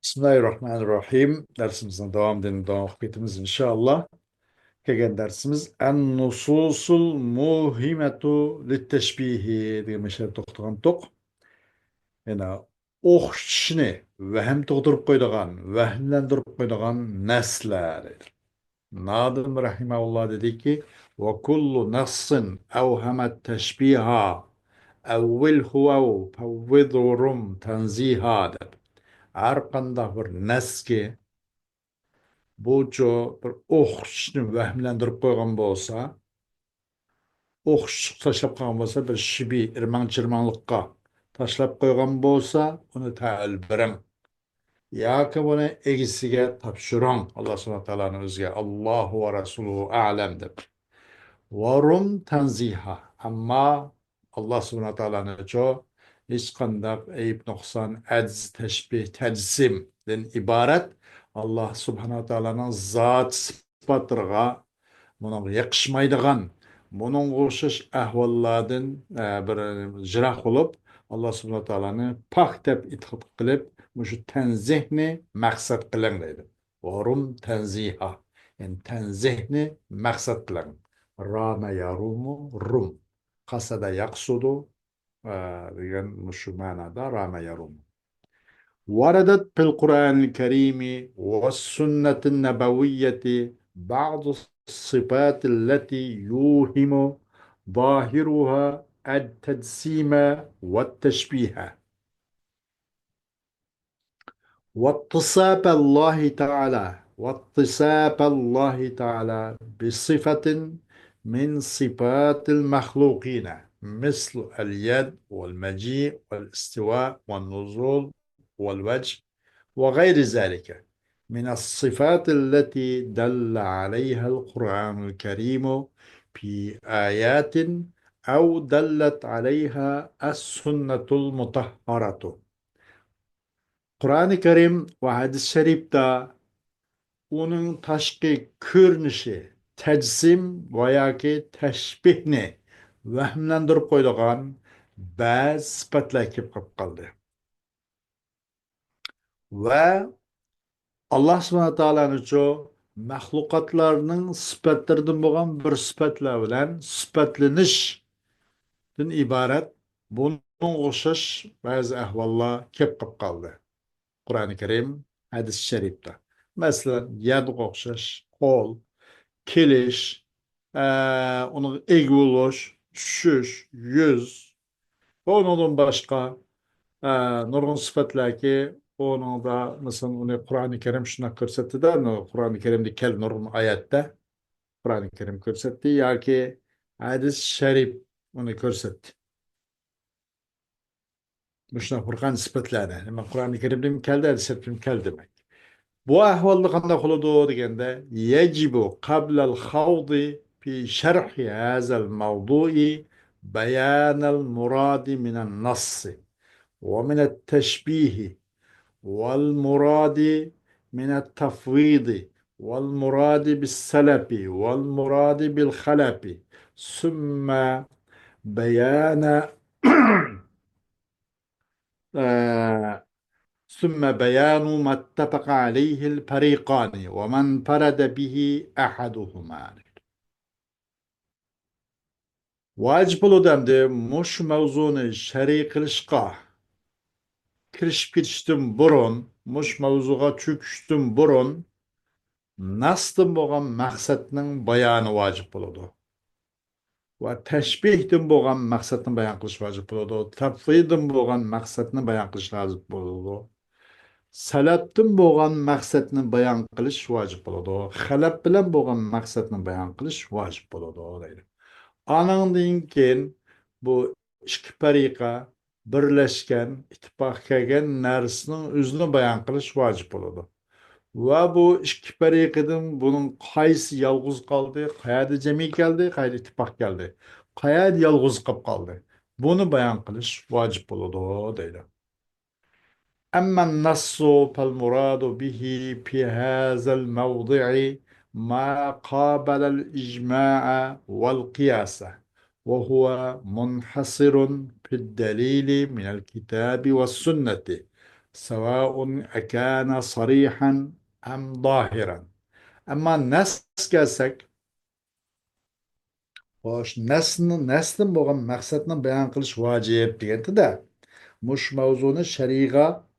Bismillahirrahmanirrahim. Dersimizden devam etimiz inşallah. Kelgen dersimiz en-nususul muhimetu lit-teşbihi degan mesele to'xtagan to'q. Yana o'xshatishni vahm tug'dirib qo'yadigan, vahmlantirib qo'yadigan naslar. Nadim rahimahulloh dediki, va kullu nassin awhamat tashbiha awwilhu aw fawwidhurum tanziha deb. Har qanday bir naski bu bir o'qishni vahmlantirib qo'ygan bo'lsa, o'qish tashlab qo'ygan bo'lsa, bir shibi irmang-chirmanglikqa tashlab qo'ygan bo'lsa, uni ta'al biring. Yoki buni egisiga topshiring. Alloh subhanahu va taoloning o'ziga Allohu va rasuluhu a'lam deb. Varum tanziha. Ammo Alloh subhanahu va taoloning cho hech qanday ayb nuqson, ajz, tashbih, tajsimdan iborat Alloh subhanahu va taoloning zot sifatlariga bunun yakışmaydigan, bunun o'xshash ahvollardan bir jiroq bo'lib, Alloh subhanahu va taoloni pok deb e'tiqod qilib, shu tanzihni maqsad qiling deydi. Varum tanziha. Yani tanzihni maqsad qiling. Rama yarumu rum. Qasada yaqsudu degan shu ma'noda rama yarumu. وردت في القرآن الكريم والسنة النبوية بعض الصفات التي يوهم ظاهرها التجسيم والتشبيه واتصاب الله تعالى بصفة من صفات المخلوقين مثل اليد والمجيء والاستواء والنزول والوجه وغير ذلك من الصفات التي دل عليها القرآن الكريم في آيات أو دلت عليها السنة المطهرة. Kur'an-ı Kerim ve hadis-i şerifte onun taşkı görünüşü, tecsim veya ki teşbihni vehmlendirip koyduğun bazı sıfatlar kelip kaldı. Ve Allah subhanahu ta'ala'nın çoğu mahlukatlarının sıfatlarından boğan bir sıfatlar bilen sıfatlanışdan ibaret bunun oxşaş bazı ahvallar kelip kaldı. Kur'an-ı Kerim, hadis-i şerifte. Mesela yad oxşaş, kol, kiliş, onun egi oluş, düşüş, yüz, ve ondan başka nurgun sıfatlar ki onun da mesela onu Kur'an-ı Kerim şuna körsetti de Kur'an-ı Kerim'de kel nurgun ayette Kur'an-ı Kerim körsetti ya ki hadis-i şerif onu körsetti. Müşna Kur'an sıfatları. Ama Kur'an-ı Kerim'de mi keldi, hadis-i şerif'de mi kel demek. Bu ahvalda qanday qiladi deganda yajibu qabla al-khawdi fi sharhi hazal mawdu'i bayan al-muradi min an-nass wa min at-tashbih wal muradi min at-tafwid wal muradi bis-salabi wal muradi bil-khalabi summa bayana ثم بيان ما اتفق عليه الفريقان ومن فرد به أحدهما. Vacip odamda mush mavzuni shar'iy qilishga kirishib ketishdan burun, mush mavzuga cho'kishdan burun nasdan bo'lgan maqsadning bayoni vojib bo'ladi. Va tashbihdan bo'lgan maqsadni bayon qilish vojib bo'ladi. Tafviddan bo'lgan maqsadni bayon qilish vojib bo'ladi. Salabdan bo'lgan maqsadni bayon qilish vojib bo'ladi. Xalab bilan bo'lgan maqsadni bayon qilish vojib bo'ladi deydi. Anandan keyin bu ikki fariqa birlashgan, ittifoq qilgan narsaning o'zini bayon qilish vojib bo'ladi. Va bu ikki fariqadan buning qaysi yolg'iz qoldi, qayerda jami keldi, qayerda ittifoq keldi, qayerda yolg'iz qolib qoldi. Buni bayon qilish vojib bo'ladi deydi. أما النص فالمراد به في هذا الموضع ما قابل الإجماع والقياس وهو منحصر في الدليل من الكتاب والسنة سواء أكان صريحا أم ظاهرا. أما الناس كالسك خوش نسن بوغن مقصدنا بيان قلش واجب ديگنتي ده مش موضوعنا شريعة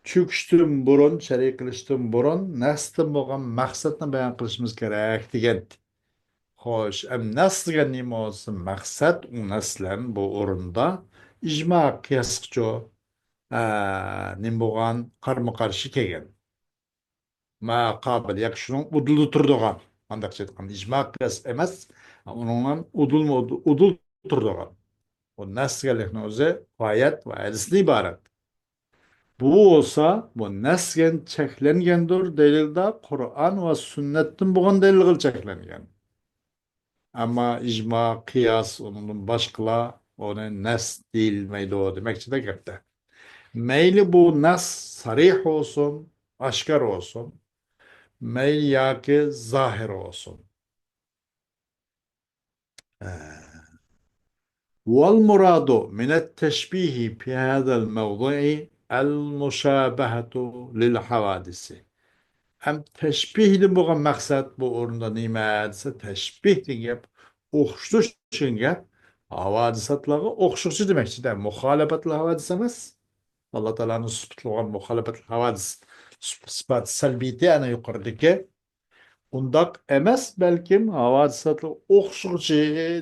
çöküştüm burun, şerek kılıştım burun, neslim boğan maksatını beyan kılışımız gerek degen. Hoş, nasıl nima olsun maksat, o neslen bu orunda icma kıyasıkçı nim boğan karma karşı kegen. Ma kabil yakşının udulu turduğan. Andak çetkan, icma kıyas emez, onunla udul turduğan. O nasıl gelekne oze, ayet ve hadisini ibaret. Bu olsa bu nesgen çeklengendir delilde Kur'an ve sünnetin buğun delil kıl çeklengen. Ama icma, kıyas, onun başkala onu nes değilmeydi o demekçi de gepte. Meyli bu nes sarih olsun, aşkar olsun, meyli ya ki zahir olsun. والمراد من التشبيه في هذا الموضوع المشابهة للحوادث. Hem teşbihli bu maksat bu orunda nimetse teşbih diyip okşuş çünkü havadisatları okşuşu demek de muhalefetli havadis emez. Allah Teala'nın sıfatlı muhalefetli havadis sıfat selbiti ana yukarıdaki undak emes belki havadisatlı okşucu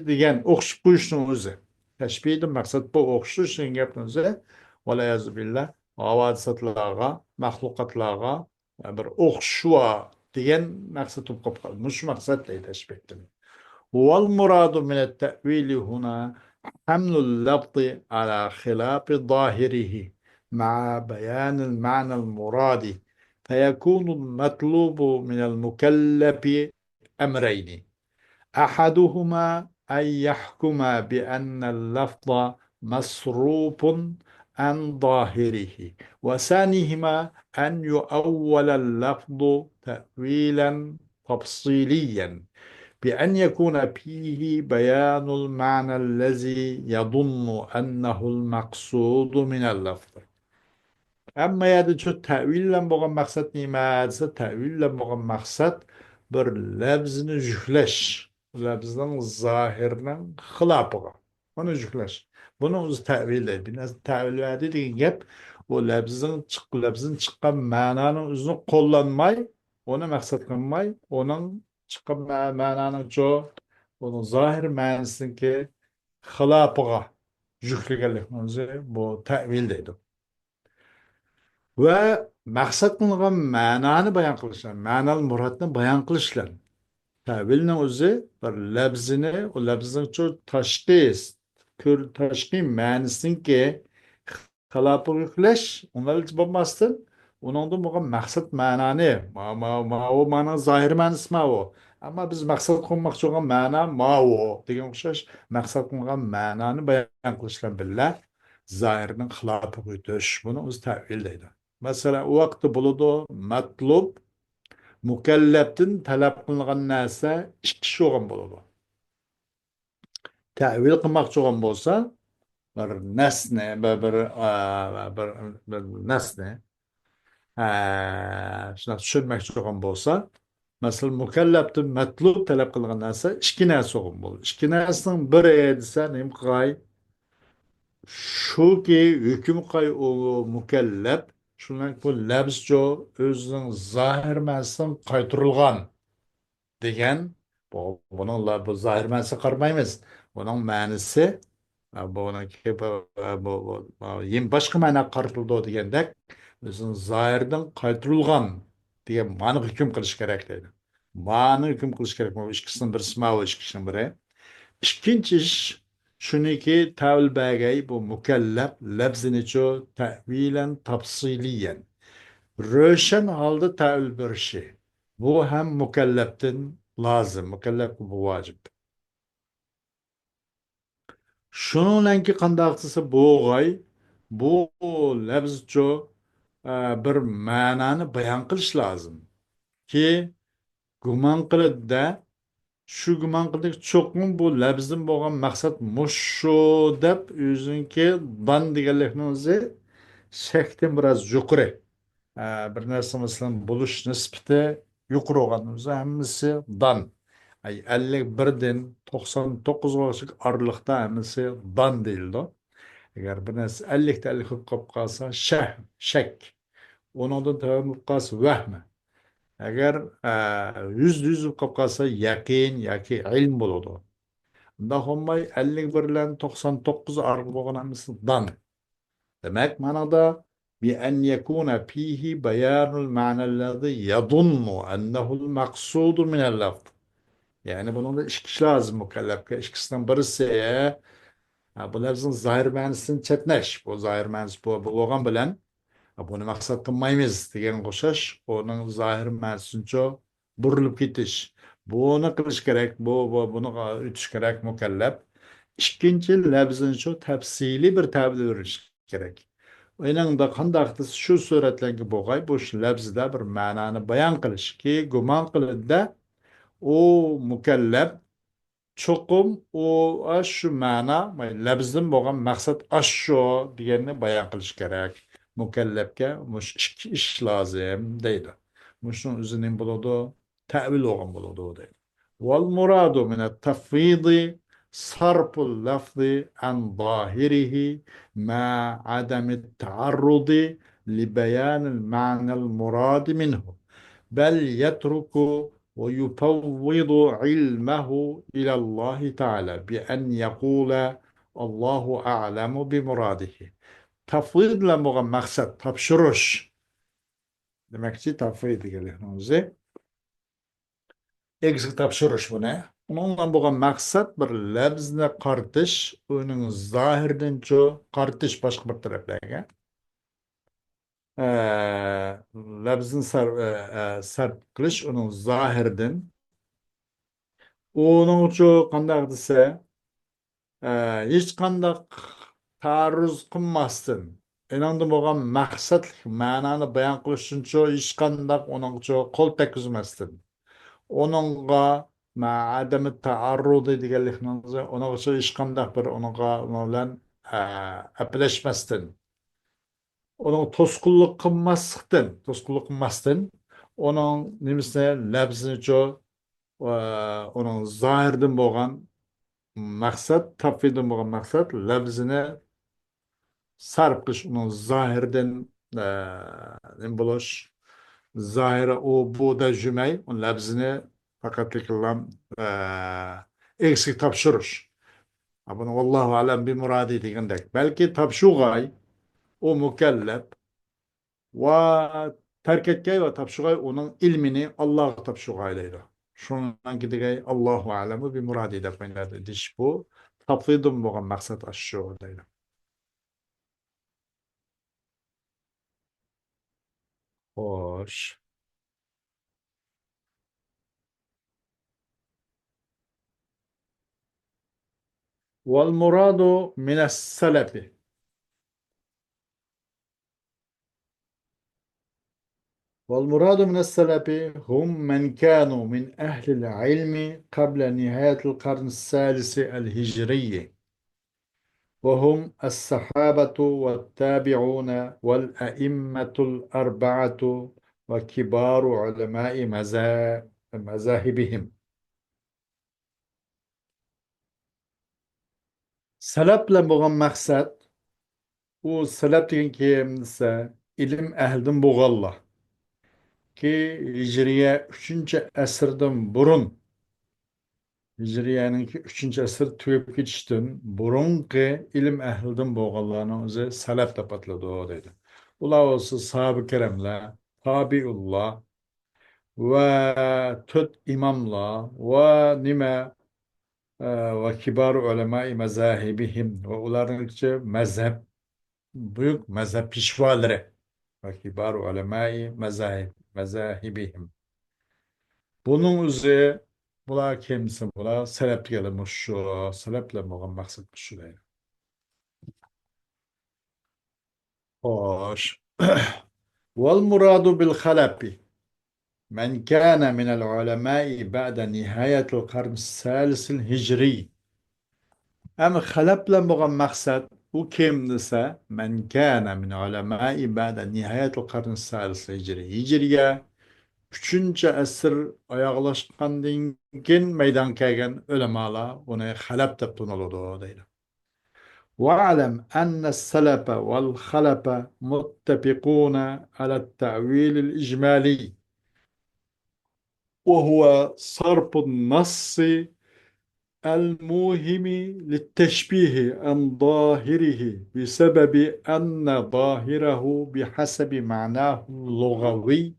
diyen okşup kuyuşun özü. Teşbihli maksat bu okşuş çünkü yapınızı ve la yazbillah havadisatlığa mahlukatlığa bir okşuğa diyen maksat topkap kalmış maksat değil teşbih demek. والمراد من التأويل هنا حمل اللفظ على خلاف ظاهره مع بيان المعنى المراد فيكون المطلوب من المكلف أمرين أحدهما أن يحكم بأن اللفظ مصروف عن ظاهره وثانيهما أن يؤول اللفظ تأويلا تفصيليا بأن يكون فيه بيان المعنى الذي يظن أنه المقصود من اللفظ. Ama ya şu teville boğan maksat nimetse teville boğan maksat bir lafzını jühleş. Lafzının zahirinin hılapıga. Onu jühleş. Bunu uz tevil değil. Bir nasıl tevil verdi deyin gep o lafzın çıkan mananın üzerine kullanmay, onu maksat kılmay, onun çıkan mananın çoğu onun zahir manasının ki hılapıga jühlegellik bu tevil deydi. Ve maksat kılıngan mananı bayan kılışlar. Manalı muratını bayan kılışlar. Tavilinin özü bir labzini, o labzinin çok taşkis, kür taşkî manisin ki halapı yükleş, onları hiç bulmazsın. Onun da bu maksat mananı, o mana zahir manası ma o. Ama biz maksat kılmak çok mana ma o. Diyen okşaş, maksat kılıngan mananı bayan kılışlar billah. Zahirinin halapı yükleş. Bunu öz tavil deydi. Mesela o vakti buludu matlub mükelleftin talep kılınan narsa ikki şoğun buludu. Tavil kılmak çoğun bolsa bir nesne bir nesne şuna düşünmek çoğun bolsa mesela mükelleftin matlub talep kılınan narsa ikki narsa çoğun buludu. İkki narsanın biri edilse nim kay şu ki hüküm kay o mükellef şundan bu labzco özünün zahir мәсін kaytırılgan degen bununla bu zahir мәсі qarmaymiz. Bunun мәнісі bununki ем başka мәна qartıldı degендek özünün zahirden kaytırılgan degen mani hüküm kılış gerek deydi. Mani hüküm kılış gerek. Bu ikisinin birisi ma o ikisinin biri. İkinci iş şuniki tavil bagay bu mükellef lafzini ço tevilen tafsiliyen. Röşen halde tavil bir şey. Bu hem mükelleftin lazım. Mükellef bu vacip. Şununla kandakçısı bu gay bu lafz ço bir mananı bayan kılış lazım. Ki guman kılıp da şu güman qildik cho'qmi bu labzdan bo'lgan maqsad mushu deb o'zinki dan deganlikni o'zi Şekten biraz yukarı. Bir narsa mesela buluş nispeti yukarı olan hemmisi dan. Ay 51'den 99'a aralıkta hemmisi dan değildi. Eğer bir narsa 50'te 50 kılıp kalsa şek. Onun da tevamı kalsa vehme. Eğer yüz kılıp kalsa yakin, yaki ilm buludu. Da hommay 51 bilen 99 arғы болған hemmisi dan. Demek manada بأن يكون فيه بيان المعنى الذي يظن أنه المقصود من اللفظ. Yani bunun da iki kişi lazım mükellef. İkisinden birisi bu lafzın zahir ma'nosini chetlash. Bu zahir ma'nosi bu bo'lgan bilan buni maqsad qilmaymiz degan o'xshash. Uning zahir ma'nosincha burilib ketish. Buni qilish kerak. Buni o'tish kerak mukallaf. Ikkinchi lafzincha tafsiliy bir ta'bir berish kerak. Eninde qandaqdır şu suratlarga bo'lg'ay bu lafzida bir ma'noni bayon qilish ki gumon qilindi u mukallaf cho'qim u shu ma'no labzdan bo'lgan maqsad shu deganni bayon qilish kerak mukallafga mush ikki ish lozim deydi mushuni o'zining bo'ladi tavil bo'lgan bo'ladi deydi val muradu min at-tafvidi صرف اللفظ عن ظاهره مع عدم التعرض لبيان المعنى المراد منه بل يترك ويفوض علمه إلى الله تعالى بأن يقول الله أعلم بمراده. Tafvid لما مقصد تبشرش demekçi tafvid gelir. Eksik topshirish buni. Undan bo'lgan maqsad bir labzni qartish, uning zohirdancho qartish boshqa bir taraflarga. Labzni sarf qilish uning zohirdan. Uning uchun qanday desa, hech qanday ta'arruz qilmasdan, undan bo'lgan maqsad ma'noni bayon qilish uchun hech qanday uning uchun qo'l tekkizmasdan. Onunla ma adamı taarrudi deganlikni ona o'sha hech qanday bir onunla bilan apleşmasdan onun to'sqinlik qilmasdan onun nimasini labzini onun zohirdan bo'lgan maqsad tafviddan bo'lgan maqsad labzini sarf qilish uning zohirdan nima bo'lish zahiri o bu da cümey on labzini fakat kılan eksik tapşırır. Ama Allahu alem bir muradi degandek. Belki tapşugay o mükellef ve terk etkeyi ve tapşugay onun ilmini Allah'a tapşugaylaydı. Şundan gidegay Allahu alemu bir muradi de koynadı. Diş bu. Tafvidum bu maksat aşağı deydi. Hoş. Vel muradu mines selefi. والمراد من السلف هم من كانوا من أهل العلم قبل نهاية القرن الثالث الهجري وهم الصحابة والتابعون والأئمة الأربعة وكبار علماء مذاهبهم. سلف لبغن مقصد و سلف كيمسا ilim ehlinden boğalla ki Hicriye 3. asırdan burun Hicriye'nin 3. asır tüyüp geçtin burunki ilim ehlinden boğallarının özü salaf da patladı o dedi. Ula olsa sahabe-i keremle tabiullah ve tut imamla ve nime ve kibar ulema-i mezahibihim ve onların mezhep büyük mezhep pişvaları ve kibar ulema-i mezahibihim. Bunun üzeri bular kimsin bular selep gelmiş şu seleple muğam maksat şu değil. Hoş. Vel muradu bil halapi men kana min el ulemai ba'da nihayetil karn salisil hicri. Ama halaple muğam maksat Bu kim dese men kana min ulemai ba'da nihayetil karn salis hicri. Hicriye 3. asr ayaklaşkandan keyin meydan kelgen ulemalar onu halep dep tanıladı deydi. واعلم أن السلف والخلف متفقون على التأويل الإجمالي وهو صرف النص الموهم للتشبيه عن ظاهره بسبب أن ظاهره بحسب معناه اللغوي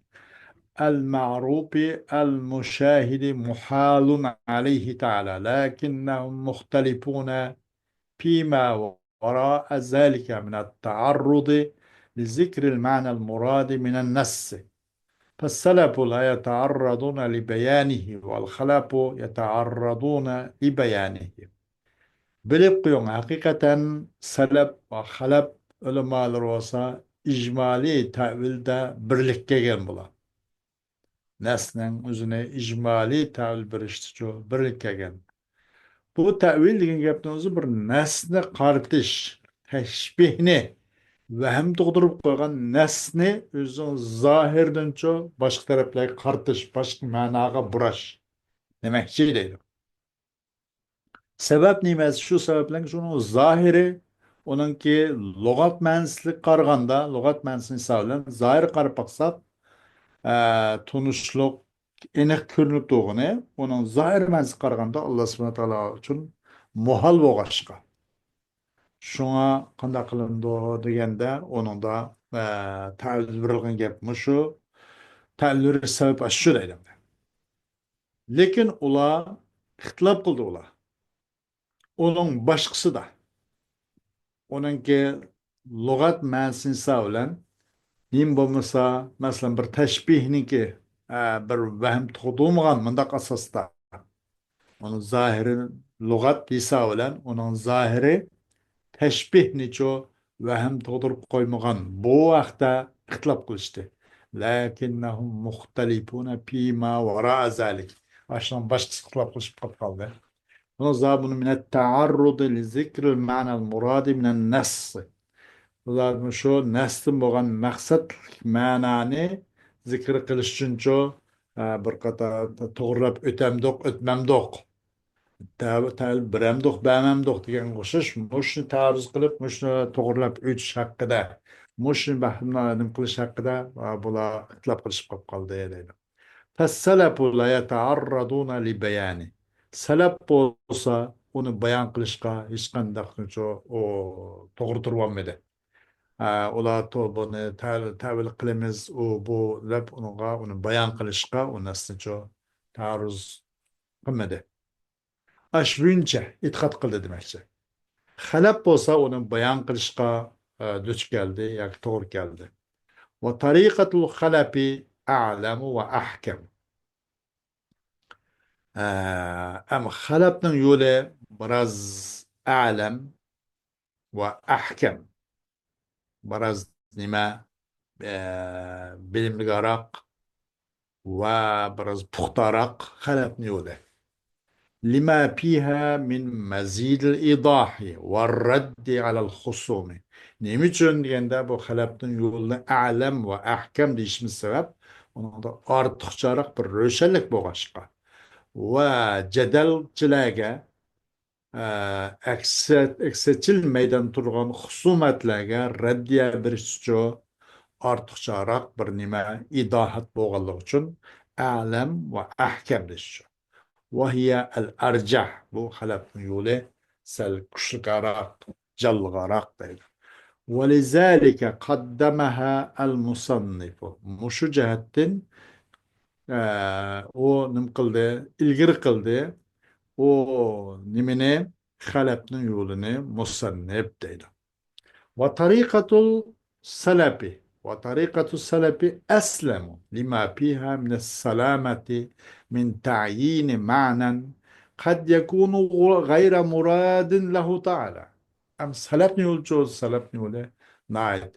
المعروف المشاهد محال عليه تعالى لكنهم مختلفون فيما وراء ذلك من التعرض لذكر المعنى المراد من النص فالسلف لا يتعرضون لبيانه والخلف يتعرضون لبيانه bilip koyun hakikaten selep ve halep ulemalar olsa icmali tevilde birlik gelgen bular. Nesnen üzerine icmali tevil birleştirici birlik gelgen. Bu tevil degan gapni o'zi bir nasni qaritish, tashbihni vahm tug'dirib qo'ygan nasni o'zining zohirdancho boshqa taraflarga qaritish, boshqa ma'noga burash demakchi deydi. Sebep nimesi şu sebeplen şunun zahiri onunki lügat ma'nosini qaraganda, lügat ma'nosini hisoblan zahiri qarab baqsak, tunuşluq aniq ko'rinib turg'ini, uning zahir ma'nosini qaraganda Alloh subhanahu va taolo uchun muhal bo'lg'achqa. Şuna qanday qilindi deganda, uningda ta'vil berilgan gap shu, ta'vil sabab shu deydi. Lekin ular ixtilof qildi ular. Uning boshqasi da onunki lügat ma'nosini bilan nim bo'lmasa, masalan bir tashbihniki bir vahm tug'dirmagan mundaq asosda uni zahiri lügat desa bilan uning zahiri tashbihnicho vahm tug'dirib qo'ymagan bu vaqtda ixtilof qilishdi. Lakinnahum muxtalifuna fima vara zalik. Ashdan boshqa ixtilof qilishib qoldi. ونظام من التعرض لذكر المعنى المراد من النص. Ular şu neslim bo'lgan maqsad ma'noni zikr qilish uchuncho bir qator to'g'rilab o'tamdoq, o'tmamdoq, biramdoq, bamamdoq degan o'xshash mushni ta'ruz qilib, mushni to'g'rilab o'tish haqida, mushni bahmni qilish haqida bular ixtilof qilishib qoldi deydi. Fas-salafu la yata'arraduna li bayani. Salaf bo'lsa uni bayon qilishga hech qanday o to'g'ri turolmaydi. Ular buni tavil qilamiz u bu deb uni bayon qilishga u narsanicho ta'ruz qilmadi. Shuncha e'tiqod qildi demakchi. Xalaf bo'lsa uni bayon qilishga duch keldi yoki to'g'ri keldi. Va tariqatul xalafi a'lamu va ahkam. Ama xalafning yo'li biroz a'lam va ahkam. Biroz nima bilimliroq va biroz puxtaroq xalafning yo'li. لما فيها من مزيد الإيضاح والرد على الخصوم. Nima uchun deganda bu xalafning yo'lini a'lam va ahkam deyishimiz sabab unda ortiqcharoq bir ro'shanlik bo'lg'achqa va jadalchilarga aksachilmaydan turgan husumatlarga raddiya berish uchun ortiqcharoq bir nima idohat bo'lganligi uchun a'lam va ahkam deyish. وهي الأرجح bu xalafning yo'li sal kuchliroq, jallig'roq deydi. ولذلك قدمها المصنف mushu jihatdan u nim qildi, ilgari qildi u nimani xalafning yo'lini musannif deydi. وطريقة السلف وطريقة السلف أسلم لما فيها من السلامة من تعيين معنى قد يكون غير مراد له تعالى. أم سلفني يقول سلفني يقول نايت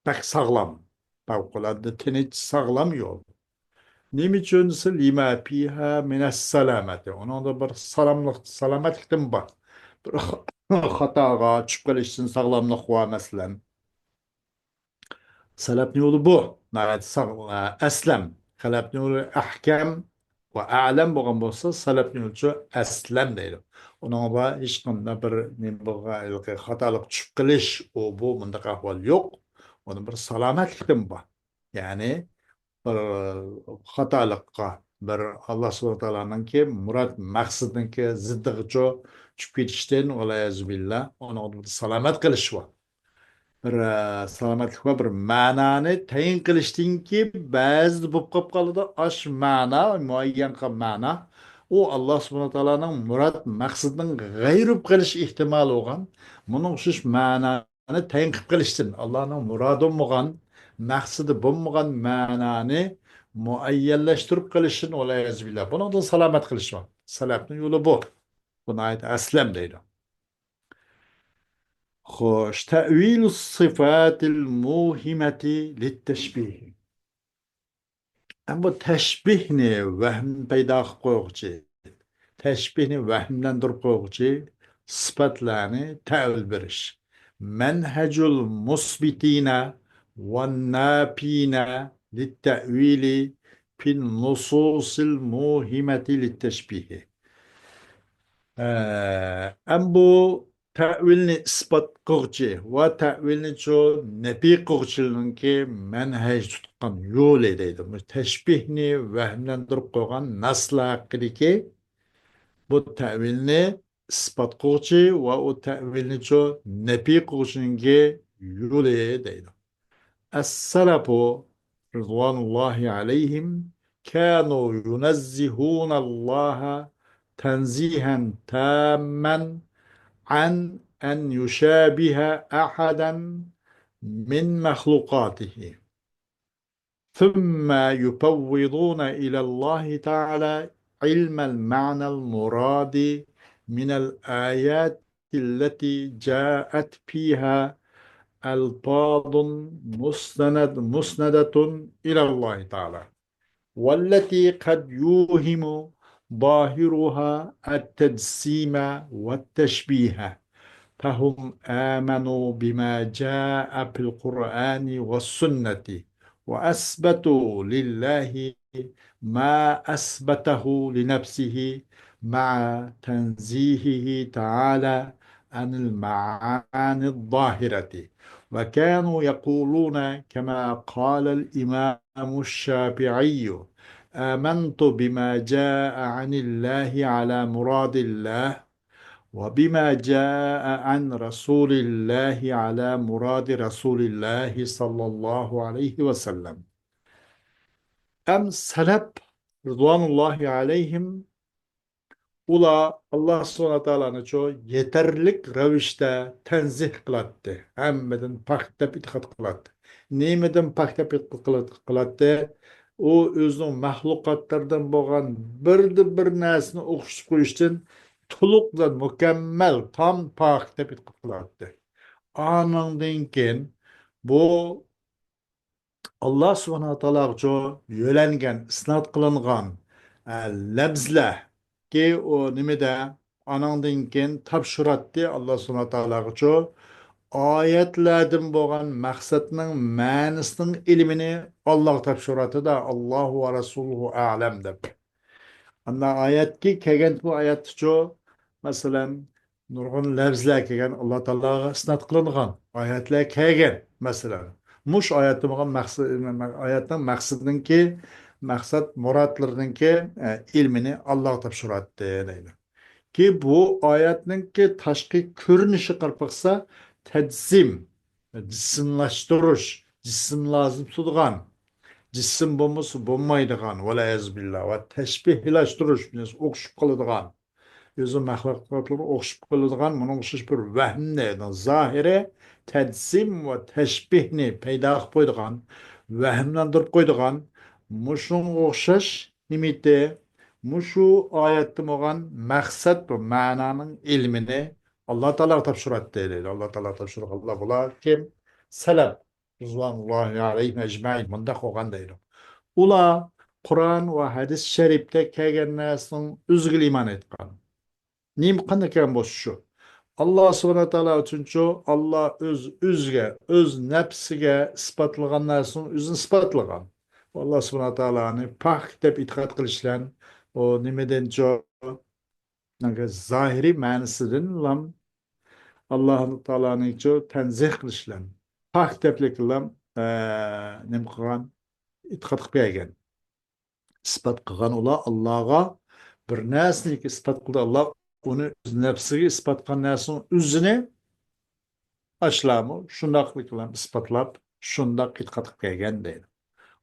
pek sağlam. Fevkalade teniç sağlam yol. Niçin lima fiha mines salameti. Onun da bir salametlikten var. Xatoga tushib qolishdan sog'lomlik va masalan. Salafni yo'li bu. Aslam. Salafni yo'li ahkam va a'lam bo'lgan bo'lsa, salafni yo'li aslam deydi. Uning va hech qanday bir xatolik tushib qilish, u bu bunday ahvol yo'q. Uni bir salomatlikdan bor. Ya'ni bir xatolikqa bir Alloh subhanahu taoloninki murod maqsadinki ziddigicha tushib ketishdan billah uni salomat qilish bor. Bir salomatlik va bir ma'noni tayin qilishdinki ba'zi bo'lib qolib qoladi osh ma'no muayyan qilgan ma'no u Alloh subhanahu taoloning murod maqsadining g'ayri qilish ehtimoli bo'lgan buni o'xshash ma'noni tayin qilib qilishdan Allohning murodi bo'lmagan maqsadi bo'lmagan ma'noni muayyanlashtirib qilishdan buni salomat qilish salafni yo'li bu buni aslam deydi. خوش تأويل الصفات الموهمة للتشبيه أما تشبيهني وهم پیدا قوغچه تشبيهني وهملندر قوغچه صفتلاني تأويل برش منهج المثبتين والنافين للتأويل في النصوص الموهمة للتشبيه أم bu ta'vilni isbot qiluvchi va ta'vilni shu nafiy qiluvchilarniki manhaj tutgan yo'li deydi. Tashbihni vahmlantirib qo'ygan naslar haqidagi bu ta'vilni isbot qiluvchi va u ta'vilni shu nafiy qiluvchininki yo'li deydi. As-salafu ridvanullahi alayhim kanu yunazzihuna Allaha tanzihan tamman عن أن يشابه أحدا من مخلوقاته ثم يفوضون إلى الله تعالى علم المعنى المراد من الآيات التي جاءت فيها ألفاظ مسندة إلى الله تعالى والتي قد يوهم ظاهرها التجسيم والتشبيه فهم آمنوا بما جاء في القرآن والسنة وأثبتوا لله ما أثبته لنفسه مع تنزيهه تعالى عن المعاني الظاهرة وكانوا يقولون كما قال الإمام الشافعي آمنت بما جاء عن الله على مراد الله وبما جاء عن رسول الله على مراد رسول الله صلى الله عليه وسلم أم سلب رضوان الله عليهم Ula Allah subhanahu ta'ala'nı çoğu yeterlik ravişte tenzih kılattı. Hemmeden paktap itikat kılattı. Nimeden paktap itikat kılattı? O özünün mahlukatlardan boğan bir nesini okuşup koyuştun tulukla mükemmel tam paktap itikat kılattı. Anından keyin bu Allah subhanahu taala yo'langan, isnot qilingan labzlar ki o nimada anandan keyin topshiratdi Allah subhanahu taologa oyatlardan bo'lgan maqsadning ma'nisining ilmini Alloh topshiradi da Allohu va rasuluhu a'lam deb. Anda ayetki kelgan bu ayet masalan nurg'un lafzlar kelgan Alloh taologa isnot qilingan oyatlar kelgan masalan mush oyatda bo'lgan maqsad oyatning maqsadinki maqsad murodlarninki ilmini Alloh topshiradi deydi. Ki bu oyatninki tashqi ko'rinishi qarpaqsa tajsim jismlashtirish jism lozim tutgan jism bo'lmasa bo'lmaydigan vala billah va tashbihlashtirish o'xshib qoladigan özü məxluqatları oxşub qıladigan bunun o'xshash bir vahmni zohiri tajsim va tashbihni paydo qilib qo'ydigan vahmlantirib qo'ydigan mushunga o'xshash nimiti mushu oyatda bo'lgan maqsad va ma'noning ilmini Alloh taolo topshiradi deydi. Alloh taolo topshirganlar bular kim? Salaf rizvanullohi alayhim ajmain bunda qolgan deydi. Ular Qur'on va hadis sharifda kelgan narsaning o'ziga iymon etgan. Nim qanday kelgan bo'lsa shu. Allah subhanahu taolo uchunchu Allah o'ziga, o'z nafsiga isbotlagan narsani o'zini isbotlagan. Alloh subhanahu taoloni pok deb e'tiqod qilishlar, u nimadancho zohiriy ma'nisidan lam Alloh taoloni tanzih qilishlar. Pok deblik lam nima qilgan, e'tiqod qilib bergan. Isbot qilgan ular Allohga bir narsani isbot qildi. Alloh uni o'z nafsiga isbot qilgan narsani o'zini Ashlamı şundaqlık bilan isbotlab, shundoq e'tiqod qilib kelgan deydi.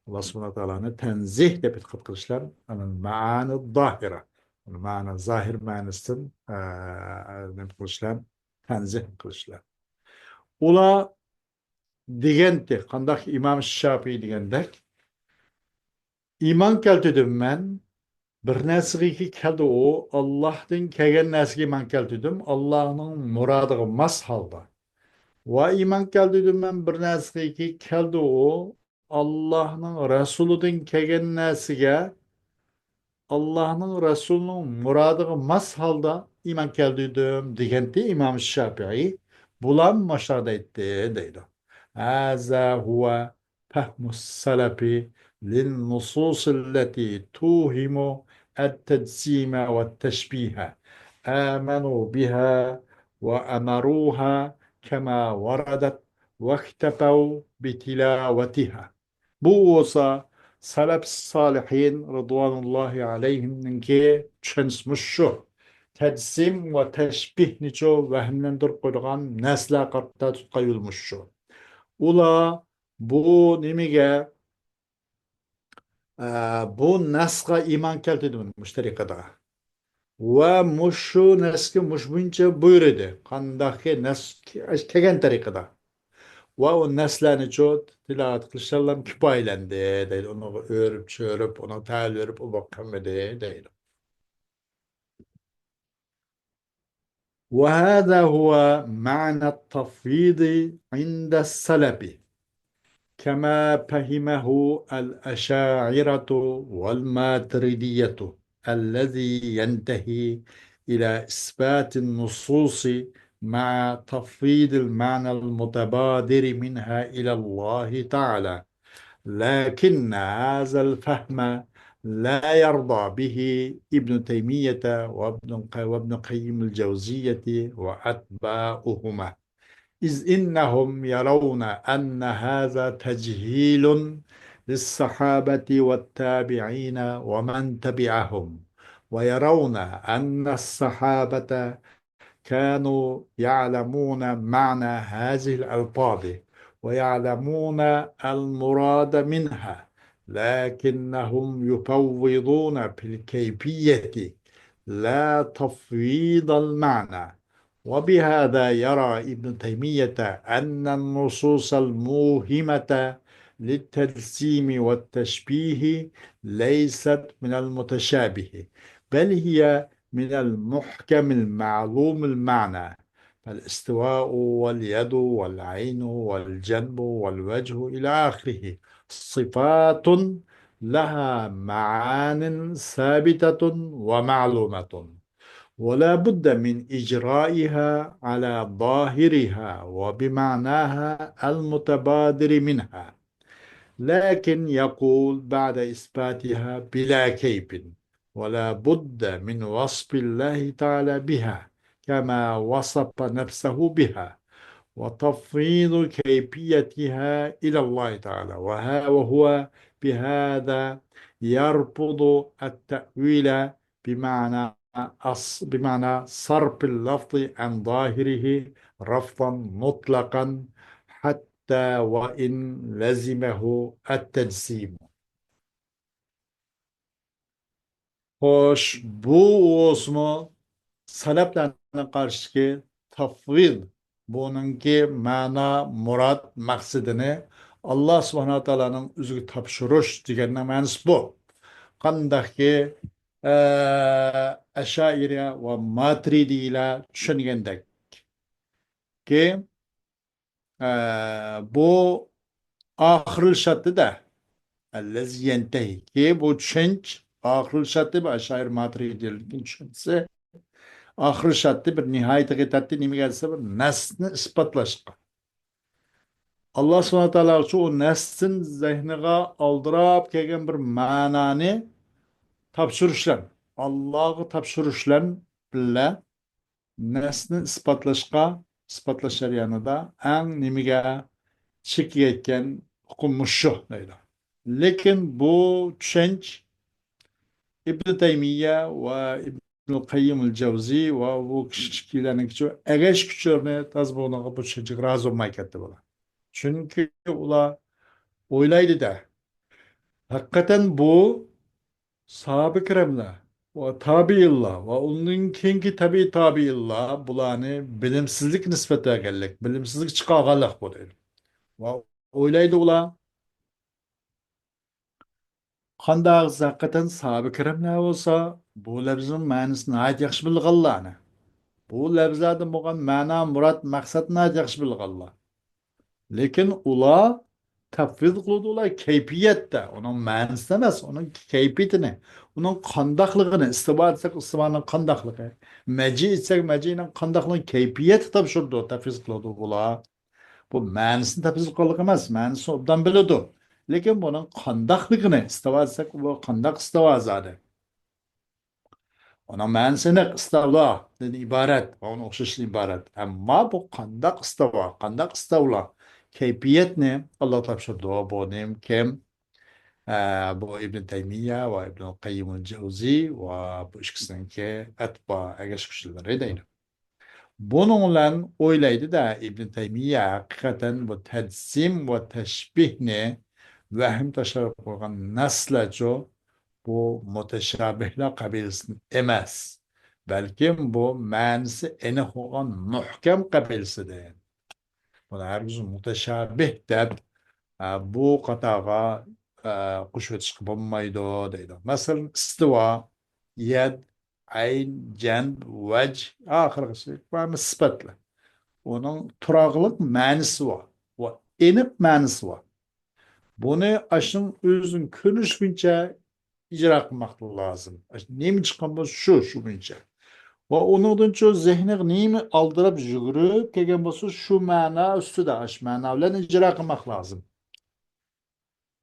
Alloh subhanahu taoloni tanzih deb e'tiqod qilishlar, ma'ani zohira, ma'ni zohir ma'nisidan nima qilishlar, tanzih qilishlar. Ular degandek, qandoq Imom Shofiy degandek, iymon keltirdim men, bir narsaga keldi u, Allohdan kelgan narsaga iymon keltirdim, Allohning murodiga mos holda. Va iman keldi men bir narsaga keldi u Allohning Rasulidan kelgan narsaga Allohning Rasulining murodiga mos holda iymon keltirdim deganda Imom Shofiy bular mashhada aytdi deydi. Haza huwa fahmus salafi lin nusus allati tuhimu at-tajsima wa at-tashbiha amanu biha wa amaruha كما وردت واكتفوا بتلاوتها. بوصا سلف الصالحين رضوان الله عليهم ننكي تشنس مشو تجسيم وتشبيه نجو وهملندر قرغان نسلا قرطة تقيل مشو ولا بو نميجا بو نسخة إيمان كالتدون مشتركة دا ومشو نسك مش بنجا بيرده قنداخي نسك كجن طريقة ve o neslerini çok tilavet kılışlarla küpaylendi değil. Onu örüp çörüp, onu tel örüp o bakamadı değil. وهذا هو معنى التفويض عند السلف كما فهمه الأشاعرة والماتريدية الذي ينتهي إلى إثبات النصوص مع تفويض المعنى المتبادر منها إلى الله تعالى. لكن هذا الفهم لا يرضى به ابن تيمية وابن قيم الجوزية وأتباعهما، إذ إنهم يرون أن هذا تجهيل للصحابة والتابعين ومن تبعهم، ويرون أن الصحابة كانوا يعلمون معنى هذه الألفاظ ويعلمون المراد منها، لكنهم يفوضون في الكيفية لا تفويض المعنى. وبهذا يرى ابن تيمية أن النصوص الموهمة للتجسيم والتشبيه ليست من المتشابه، بل هي من المحكم المعلوم المعنى، فالاستواء واليد والعين والجنب والوجه إلى آخره صفات لها معان ثابتة ومعلومة، ولا بد من إجرائها على ظاهرها وبمعناها المتبادر منها، لكن يقول بعد إثباتها بلا كيف، ولا بد من وصف الله تعالى بها كما وصف نفسه بها، وتفويض كيفيتها إلى الله تعالى، وهو بهذا يرفض التأويل بمعنى بمعنى صرف اللفظ عن ظاهره رفضا مطلقا حتى وإن لزمه التجسيم. Hoş, bu osmu saleplerine karşı tafvid, bununki mana, murat, maksidini Allah subhanahu teala'nın üzgü tapşırış diyenine mensup bu. Kandaki Eşairi ve Matridi ile düşüngendek ki bu ahiril şartı da ellezi yentehi ki bu düşünç ahiril şartı ve Eşairi Matridi'nin düşüncesi Ahir şartı bir nihayete gitatti nime gelse bir nesni ispatlaşqa. Allah subhanahu wa ta'ala şu o nessin zehniga aldırap kelgen bir manani tapşırışlan. Allah'ı tapşırışlan bile nesni ispatlaşar yanında en nimige çeki etken hukumu şu deydi. Lekin bu düşünç İbn Teymiye ve İbn Kayyim el-Cevzi ve bu kişilerin küçü egeş küçürüne taz bunu bu çocuk razı olmay ketdi bula. Çünkü ula oylaydı da hakikaten bu sahabe-i kiramlar ve tabi'illah ve onun kinki tabi'illah bularni bilimsizlik nispeti egellik, bilimsizlik çıkarganlık bu deydi. Ve oylaydı ula qandaq hakikaten sahabe-i kiramlar olsa bu lafzın ma'nosini nihoyat yaxshi bilganlarni. Bu lafzlardan bo'lgan ma'no, murod, maqsadni yaxshi bilganlar. Lekin ular tafviz qiladi ular kayfiyatda, uning ma'nosini emas, uning kayfiyatini, uning qandaqligini, istibo etsak istiboning qandaqligi, maji etsak majining qandaqligi kayfiyati topshirdi, tafviz qiladi ular. Bu ma'nosini tafviz qilgan emas, ma'nosini obdan biladi. Lekin buning qandaqligini istibo etsak bu qandaq istibo zodi. Ona ma'nosini istavlodan iborat, ona o'xshashdan iborat. Ammo bu qandaq istavo, qandaq istavlo kayfiyatni Alloh topshirdi. Bu nim kim? Bu Ibn Taymiya va Ibn Qayyim al-Jawziy va bu ikkisiniki atbo agashuvchilari deydi. Bunun bilan o'ylaydi-da İbn Taymiya haqiqatan bu tajsim va tashbihni vahim tashlab qo'ygan naslajo bu muteşabihler kabilesinin emez. Belki bu manisi eni olan muhkem kabilesidir. Buna herkes muteşabih deb bu katağa kuş ötüşkü bulmaydı deydi. Mesela istiva, yed, ayn, cend, vec, ahirisi var mı sıfatlı. Onun turaqlıq manisi var. Ve enik manisi var. Bunu aşın özün könüş bince icra kılmak lazım. Neymi çıkan bu şu bince. Ve onun için zihni neymi aldırıp jügürüp kegen bu şu mana üstü de aş mana bilen icra kılmak lazım.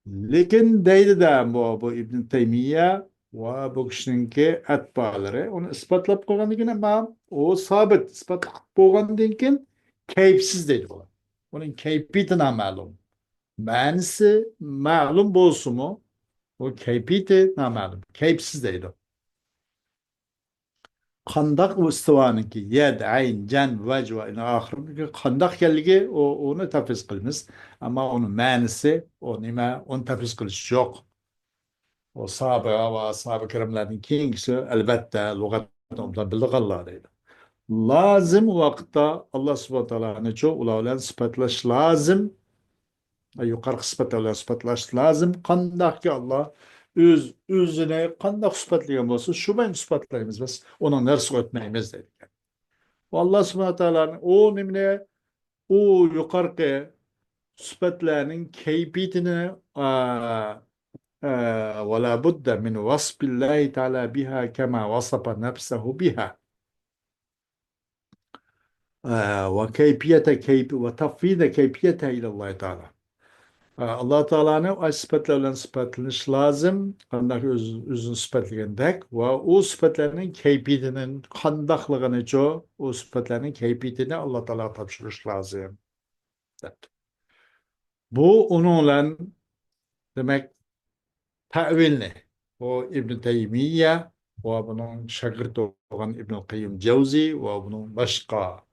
Lekin deydi de bu İbn Teymiye ve bu kişininki etbaları onu ispatlap koygandıkken ama o sabit ispatlap koygandıkken keyifsiz deydi bu. Onun keyfiyeti namalum. Manisi ma'lum bo'lsa mu o kayfiyati noma'lum. Kayfsiz deydi. Qandaq ustivaniki yad, ayn, jan, vaj va ila oxiri qandaq ekanligi onu tafviz qilamiz. Ammo uni ma'nisi o nima uni tafviz qilish yo'q. O sahoba va sahoba kiramlarning keyingisi albatta lug'atni bilganlar deydi. Lazım vaqtda Alloh subhanahu va taoloni ular bilan sifatlash lozim. Yuqorqi sifatlar bilan sifatlash lozim. Qandaqki Alloh o'zini qandoq sifatlagan bo'lsa, shu bilan sifatlaymiz biz. Uning narsiga o'tmaymiz dedik. Alloh subhanahu taoloni o nimani u yuqorqi sifatlarning kayfiyatini ولا بد من وصف الله تعالى بها كما وصف نفسه بها وتفويض كيفيتها إلى الله تعالى. Allah Teala'nın o sıfatlarla sıfatlanış lazım. Kandak özün sıfatlagendek ve o sıfatlarının keyfiyetinin kandaklığını çoğu o sıfatlarının keyfiyetini Allah Teala tapşırış lazım. Bu onunla demek tevilni. O İbn Teymiye ve bunun şagirdi olan İbn Kayyim Cevzi ve bunun başka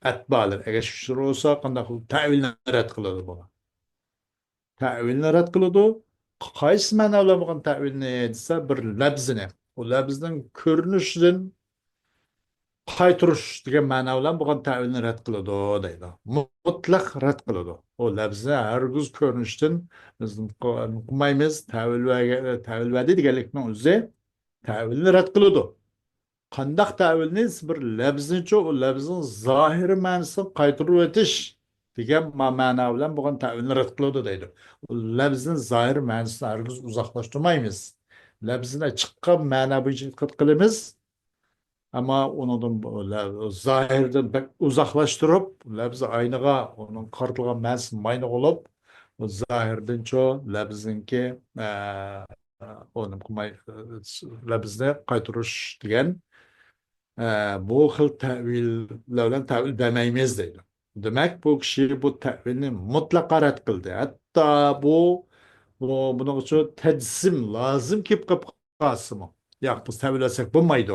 etbalar eğer şu olsa kandak tevilni red kılır buna. Ta'vilni rad qiladi. Qaysi ma'no bilan bo'lgan ta'vilni desa bir labzini. O labzning ko'rinishidan qaytirish degan ma'no bilan bo'lgan ta'vilni rad qiladi deydi. Mutlaq rad qiladi. O labzni hargiz ko'rinishdan biz qilmaymiz. Ta'vil va deganlikning o'zi ta'vilni rad qiladi. Qandaq ta'vilni bir labzincha o labzning zohiri ma'nosini qaytirib o'tish degan ma'no bilan bo'lgan ta'vilni rad qiladi deydi. Labzni zohir ma'nosini hargiz uzoqlashtirmaymiz. Labzini chiqqan ma'no bo'yicha qilamiz. Ama onun zahirden pek uzaklaştırıp labzi aynağa onun kartılgan мәнісін mayna olup o zahirden ço labzinki onun labzine qaytırış degan bu xil ta'villardan ta'vil bermaymiz deydi. Demek bu kishi bu ta'vilni mutlaqo rad qildi. Hatto buning uchun tajsim lozim kelib qolib qolsinmi? Yo'q, biz ta'vil etsak bo'lmaydi.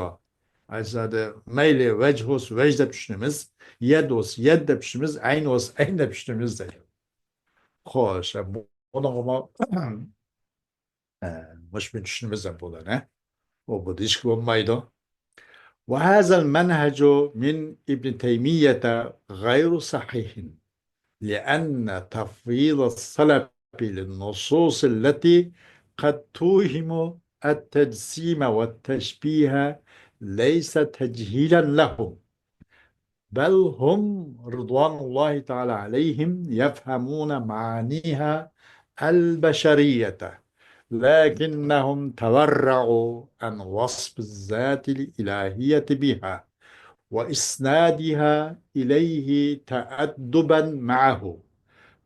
Aslida mayli vajh bo'lsa vajh deb tushunamiz, yad bo'lsa yad deb tushunamiz, ayn bo'lsa ayn deb tushunamiz deydi. Xo'sh, buni mush tushunamiz ham bo'ladi. Bu ish bo'lmaydi. وهذا المنهج من ابن تيمية غير صحيح لأن تفويض السلف للنصوص التي قد توهم التجسيم والتشبيه ليس تجهيلا لهم، بل هم رضوان الله تعالى عليهم يفهمون معانيها البشرية، لكنهم تورعوا عن وصف الذات الإلهية بها وإسنادها إليه تأدبا معه،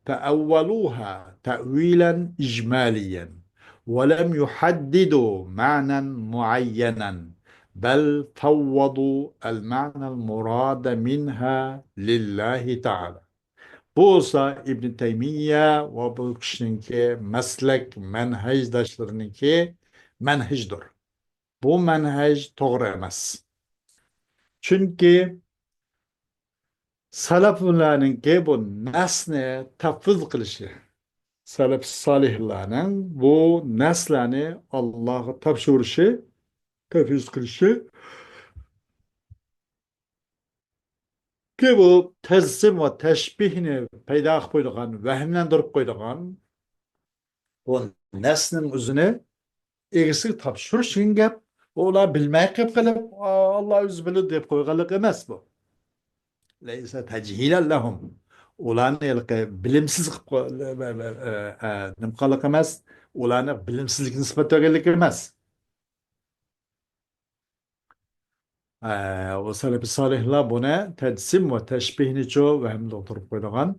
تأولوها تأويلا إجماليا ولم يحددوا معنى معينا، بل فوضوا المعنى المراد منها لله تعالى. Bo'lsa İbn Teymiye ve bu kişininki meslek menhecdaşlarınınki menhecdir. Bu menhec doğru emas. Çünkü salaflarınki bu nesne tafviz kılışı. Salaf salihlarının bu neslerini Allah'a tavşurışı, tafviz kılışı ki bu tezsim ve teşbihini peyda koyduğun, vehimlendirip koyduğun o nesnin üzerine egisi topshirishing gap ular bilmay qilib qilib Alloh o'zi biladi deb qo'yganlik emas bu. Laysa tajhilan lahum. Ularni bilimsiz nim qilib emas, ularni bilimsizlikni isbotlaganlik emas. O salaf solihlar buni tajsim va tashbihni cho va hamda o'tirib qo'ygan.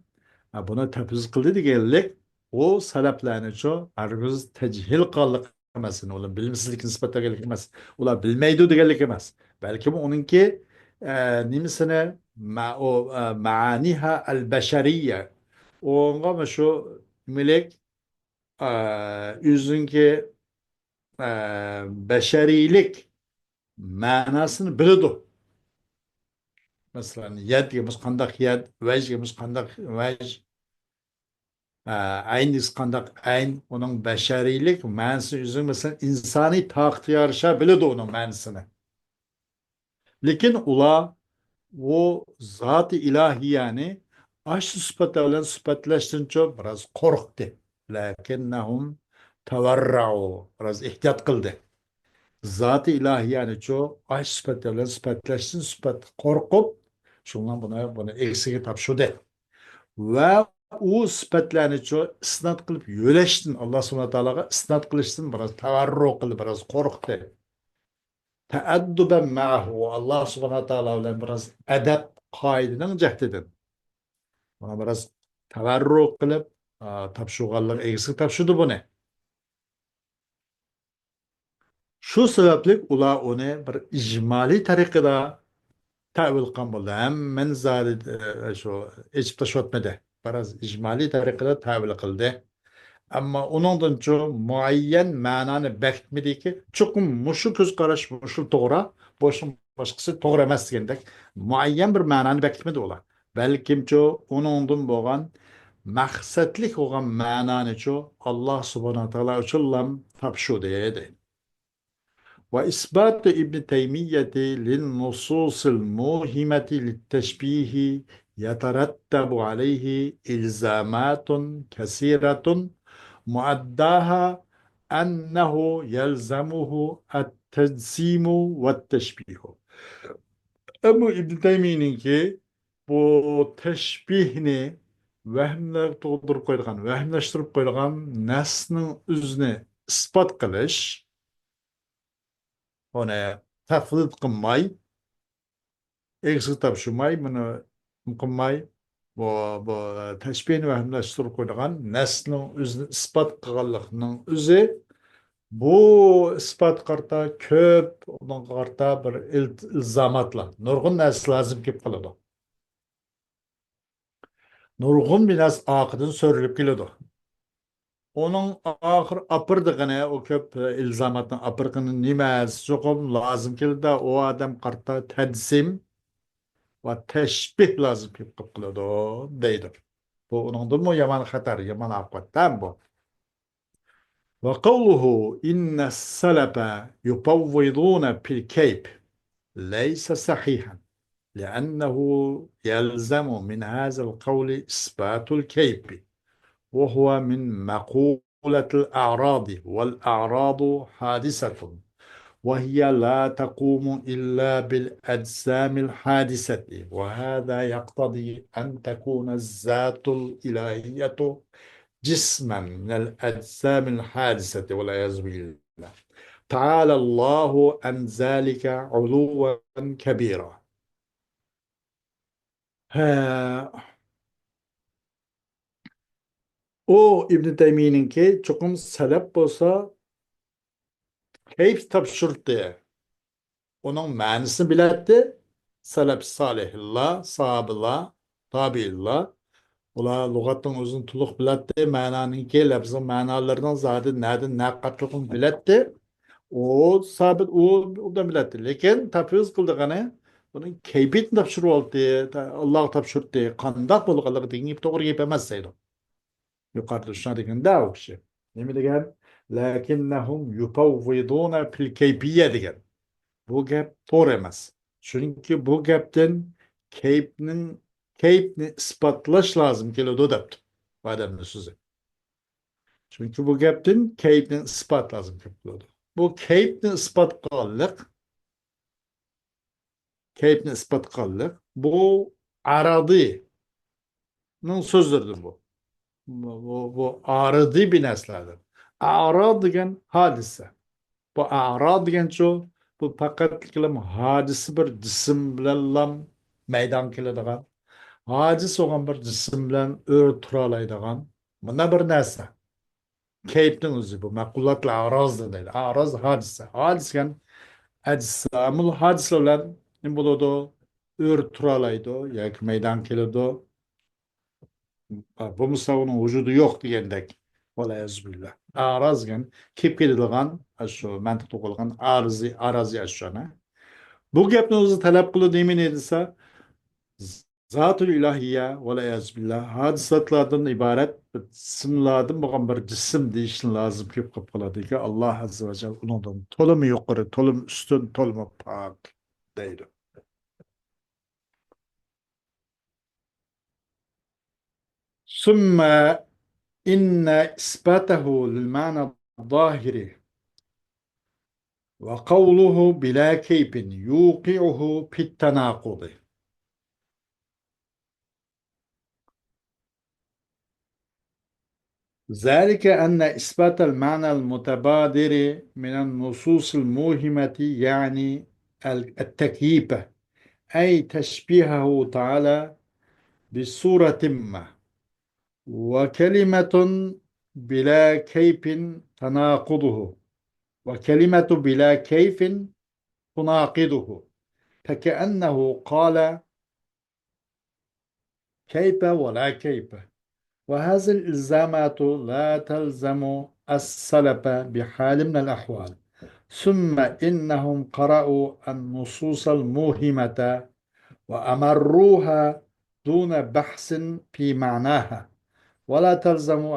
Buni tafsiz qildi deganlik o salaflarni cho hargiz tajhil qilganlik emas, ular bilimsizlik nisbataganlik emas, ular bilmaydi deganlik emas. Balkim uningki nimasini maaniha al-bashariyya onga shu milek o'zinki bashariylik ma'nosini biladi. Masalan, yadga qandaq yad, vajga qandaq vaj, ayn qandaq ayn, onun bashariylik ma'nosi o'zi masalan insoniy taqatga yarasha biladi uning ma'nosini. Lekin ular o zat-ı ilahiyani aşk sıfatı bilan sifatlashdan biraz qo'rqdi. Lakinnahum tavarra'u, biraz ehtiyot qildi. Zat-ı ilahiyani aşk sıfatı bilan sifatlashdan qo'rqib, shundan buni eksiga topshirdi. Va u sifatlarni isnat qilib yo'lashdan, Alloh subhanahu va taologa isnat qilishdan biraz tavarru qildi, biraz qo'rqdi. Teadduben ma'hu, Allah subhanahu wa ta'ala bilan biraz adab qoidaning jahdidan. Buna biraz tavarru qilib, topshirganlik egisi topshirdi buni. Shu sababli ular uni bir ijmoliy tariqada ta'vil qilgan bo'ldi. Hamman zari shu echib tashlotmadi. Biraz ijmoliy tariqada ta'vil qildi. Ama onundan çok muayyen ma'noni bekitmediki, chuqur mushu ko'z qarash mushu to'g'ri, boshqasi to'g'ri emas degandek, muayyen bir ma'noni bekitmedi ular. Balkimcho onundan bo'lgan maqsadlik bo'lgan ma'noni Alloh subhanahu va taolo uchun topshirdi dedi. وإثبات ابن تيمية للنصوص الموهمة للتشبيه يترتب عليه إلزامات كثيرة مؤداها أنه يلزمه التجسيم والتشبيه. Ama İbn Teymiye'nin ki bu teşbihini vehimle doğdurup koyduğun, vehimleştirip koyduğun nesnin üzerine ispat kılış, ona tafvid kılmay, eksik tapşırmay bunu mıkınmay bu teşbih ve hemleştirip koyduğun neslin özünü ispat kıgallıkının özü bu ispat karta köp onun karta bir ilzamatla nurgun nesl lazım ki kılıdı. Nurgun biraz akıdın sörülüp geliyordu. Onun ahir apırdığını o köp ilzamatın apırgının nimesi çokum lazım ki de o adam karta tedsim ve teşbih lazım ki kılıdı deydi. Bu onun mu yaman hatar, yaman afet. Tamam bu. Ve kavluhu inne salafe yupavvidune fil keyb leyse sahihan. لأنه يلزم من هذا القول إثبات الكيف وهو من مقولة الأعراض والأعراض حادثة وهي لا تقوم إلا بالأجسام الحادثة وهذا يقتضي أن تكون الذات الإلهية جسما من الأجسام الحادثة والعياذ بالله تعالى الله عن ذلك علوا كبيرا. Ha, o İbn Teymiye'ninki çokum selep olsa keyif tapşırdı. Onun manasını biletti. Selep salihillah, sahabıllah, tabiillah. Ola lügatın uzun tuluk biletti. Mananınki lafzın manalarından zaten nereden ne katlıkını biletti. O sabit o da biletti. Lekin tafiz kıldığını bunun keyfiyetini tapşırı oldu. Allah tapşırdı. Kandak bulgalığı dinleyip doğru yapamazsaydı. Yukarıda şuna degan da o kişi. Nemi degan? Lakinnahum yupavviduna fil keyfiye degan. Bu gap doğru emas. Çünkü bu gapten keyfni ispatlash lazım keladi depti. Bu adamın so'zi. Çünkü bu gapten keyfni ispat lazım keladi. Bu keyfni ispat qillik, bu aradining so'zlaridir bu. Bu aridi bir neslerdir. Arad degan hadise. Bu arad degan şu, bu fakat hadisi bir cisim bilan lam maydon keladigan. Hadis olan bir cisim bilan ör tura oladigan. Bunda bir narsa. Keyfning o'zi bu maqulatlar aroz deydi. Aroz hadise. Hadis degan ajsamul hadislar bilan nima bo'ladi? Ör tura oladi yoki maydon keladi. Bu mustavanın vücudu yok diyendek. Valeyazbillah. Arazgen, kip keladigan, şu mantık to'qilgan arazi aşağına. Bu gapni o'zi talab qildi demin edilsa, zatul ilahiya valeyazbillah hadisatlardan ibaret simlardan bo'lgan bir jism deyishni lozim kelib qolib qoladiki, Alloh azza va jalla undan to'limi yuqori, to'lim ustun, to'limi pok deydi. ثم إن إثباته للمعنى الظاهر وقوله بلا كيف يوقعه في التناقض. ذلك أن إثبات المعنى المتبادر من النصوص الموهمة يعني التكييف أي تشبيهه تعالى بصورة ما وكلمة بلا كيف تناقضه وكلمة بلا كيف تناقضه فكأنه قال كيف ولا كيف وهذه الإلزامات لا تلزم السلف بحال من الأحوال ثم إنهم قرأوا النصوص الموهمة وأمروها دون بحث في معناها ولا تلزم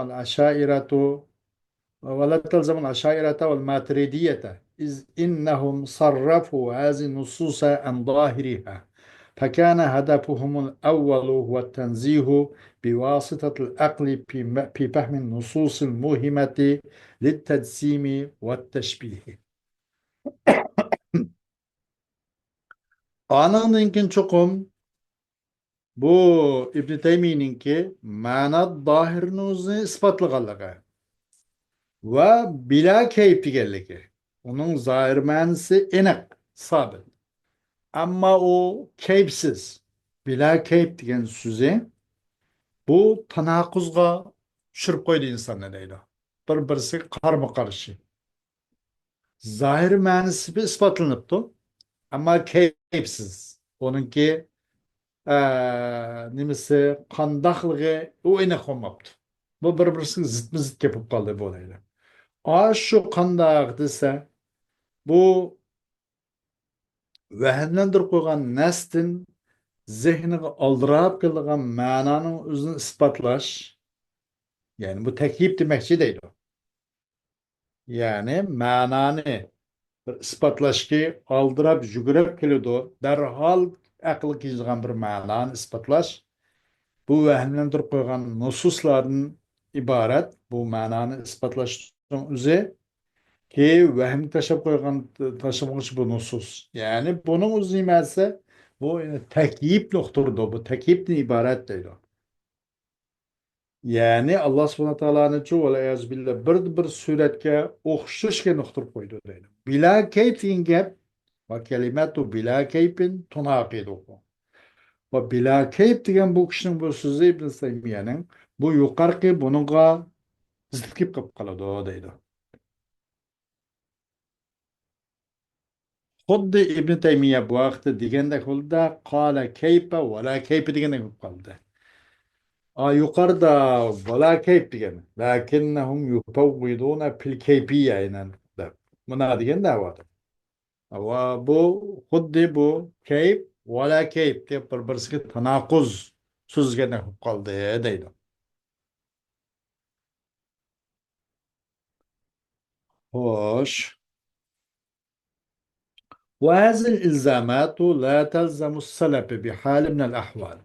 الأشاعرة والماتريدية إذ إنهم صرفوا هذه النصوص عن ظاهرها فكان هدفهم الأول هو التنزيه بواسطة العقل في فهم النصوص الموهمة للتجسيم والتشبيه. Ananınkin çokum bu İbn Teymiye'ninki manat dahirini ispatlıqalığı ve bila keyfi geligi. Onun zahir manisi enek, sabit. Ama o keyipsiz. Bila keyip degan so'zi bu tanaquzga tushirib qo'ydi insonni deydi. Bir-birisiga qarama-qarshi. Zohir ma'nosi isbotlanibdi, ammo keyipsiz. Onunki nimasi qandoqligi u aniq bo'lmabdi. Bu bir-birisiga zidma-zid kelib qoldi bo'laydi. Shu qandoq desa, bu vahimlantirib qo'ygan nasdin zehniga aldirab kelgan ma'noning o'zini isbotlash, ya'ni bu takyip demakchi deydi. Ya'ni ma'noni bir isbotlashga aldirab yugurib keladi. Darhol aqlga keladigan bir ma'noni isbotlash bu vahimlantirib qo'ygan nususlardan iborat. Bu ma'noni isbotlashning o'zi ki vahm tashlab qo'ygan bu nusus. Ya'ni buning o'zi nimasi? Bu takyip nuqturdir. Bu takyipdan iborat deydi. Yani Allah subhanahu taoloni chu billah bir suratga o'xshashga nuqtirib qo'ydi deydi. Bila kayf degan gap va kalimatu bila kayfin tunaqidu. Va bila kayf degan bu kishining bu so'zi Ibn Taymiyaning bu yuqorqi buningga zid kelib qoladi deydi. Xuddi Ibn Taymiya bu vaqtda degandek bo'ldi, qala kayfa va la kayfa degandek bo'lib qoldi. Yukarıda vela keyp degeni. Lakinnahum yufawwiduna fil keyfiyye aynen. Buna degan de var. Va bu xuddi bu keyp vela keyp deb bir-birisiga tanaquz so'zgandek bo'lib qoldi deydi. Xo'sh. وهذه الإلزامات لا تلزم السلف بحال من الأحوال.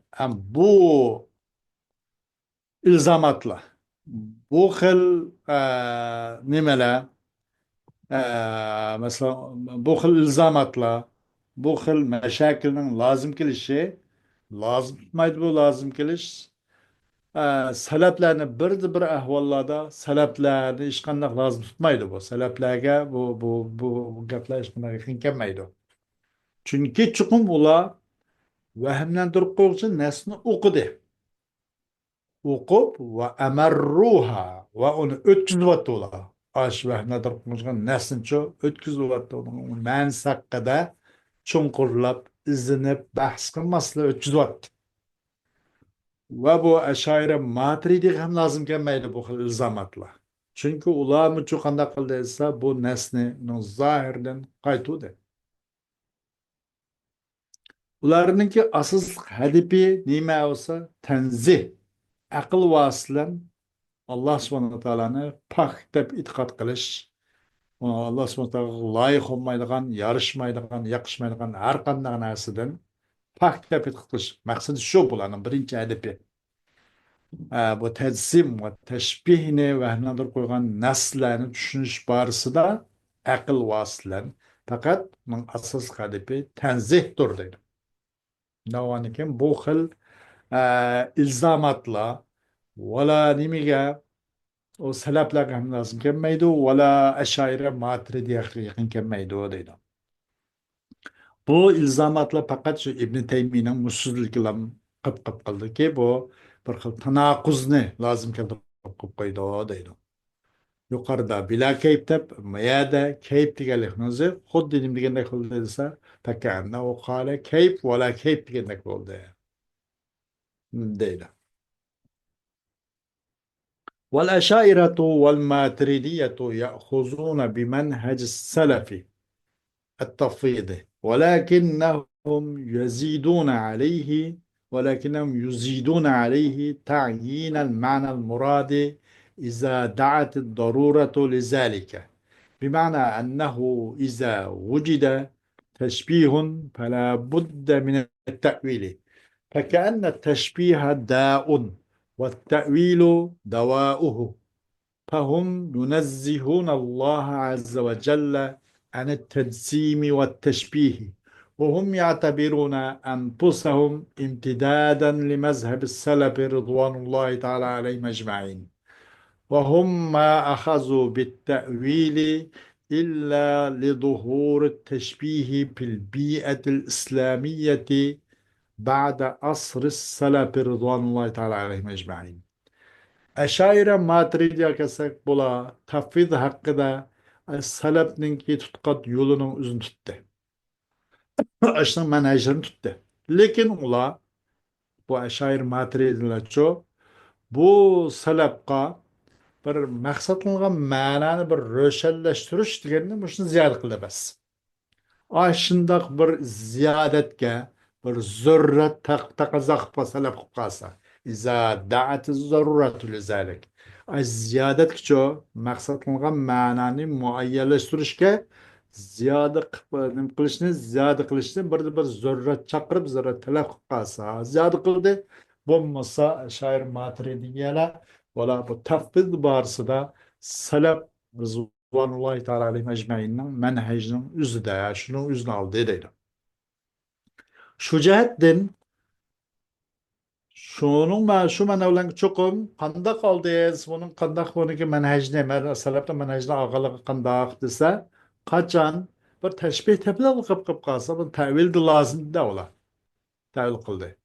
Bu ilzamatlar. Bu xil nimalar mesela bu xil ilzamatlar, bu xil mashakilning lozim kelishi, lozim tutmaydi bu lozim kelish. Salaflarni bir ahvollarda salaflarni hech qanday lozim tutmaydi bu. Salaflarga bu gaplar hech qanday qiyin kelmaydi. Chunki chuqum ular vahimlantirib qo'yuvchi narsani o'qidi. O'qib va amarruha va uni o'tkazyapti ular. Ash vahimlantirib qo'ygan narsni o'tkazyapti. Uning ma'nosi haqida chunqurlab, izinib, bahs qilmasdan o'tkazyapti. Va bu Ash'ari Maturidiga ham lozim kelmaydi bu xil ilzomotlar. Chunki ular muchu qanday qildi desa, bu narsni zohirdan qaytuvdi. Ularninki asosli hadifi nima bo'lsa, tanzih, aql vosilan Allah subhanahu taoloni pak deb e'tiqod qilish, Allah subhanahu taologa loyiq olmaydigan, yarashmaydigan, yoqishmaydigan har qanday narsadan pak deb e'tiqod qilish. Maqsadi shu bularning birinchi hadifi. Bu tajsim va tashbihni vahimlantirib qo'ygan narsalarni tushunish borasida aql vosilan faqat uning asosiy hadifi tanzihdir deydi. Navanikin bu xil ilzomotlar vala nimaga o salaflarga ham lozim kelmaydi vala Ash'ari Maturidiga yaqin kelmaydi deydi. Bu ilzomotlar faqat shu Ibn Taymiyning mushsizligi bilan qilib qildiki, bu bir xil tanaquzni lozim keltirib qo'ydi deydi. Yuqorida bila kayf deb, mayada kayf deganlikni o'zi xuddi nima degandek bo'ldi desa, takanna u qala kayf vala kayf degandek bo'ldi deydi. والأشاعرة والماتريدية يأخذون بمنهج السلف التفويض ولكنهم يزيدون عليه تعيين المعنى المراد إذا دعت الضرورة لذلك، بمعنى أنه إذا وجد تشبيه فلا بد من التأويل، فكأن التشبيه داء والتأويل دواؤه، فهم ينزهون الله عز وجل عن التجسيم والتشبيه، وهم يعتبرون أنفسهم امتدادا لمذهب السلف رضوان الله تعالى عليهم أجمعين، وهم ما أخذوا بالتأويل إلا لظهور التشبيه بالبيئة الإسلامية بعد عصر السلف رضوان الله تعالى عليهم أجمعين. Aşaire Maturidiyya kelsak bula tafviz hakkında salafninki tutkat yolunun üzün tuttu. Aşının menajını tuttu. Lekin ula bu Aşaire Maturidiyyalar çok bu salafqa bir maqsadlangan ma'noni bir ro'shanlashtirish deganni shuni ziyoda qildi bas. Aşındaq bir ziyodatga bir zurrat taqozo qilib qolsa lab qilib qolsa iza da'at zaruratu lizalik ay ziyodat kucho maqsad qilgan ma'noni muayyanlashtirishga ziyoda nima qilishni ziyoda qilishni bir zurrat chaqirib zurrat talab qilib qolsa ziyoda qildi bo'lmasa shoir maturidiyalar bola bu tafvid borasida salab Rizvanullahi Teala aleyhim ecmaîn'in menhecinin üzüde, şunun üzüne aldığı değil. Şu cihetten şunun ben şu menevlen çokum kandak aldıyız, bunun kandak bununki menhecine, salafta menhecine ağalığı kandak dese, kaçan bir teşbih tepede kıp kalsa, bu tevil de lazım da ola. Tevil kıldı.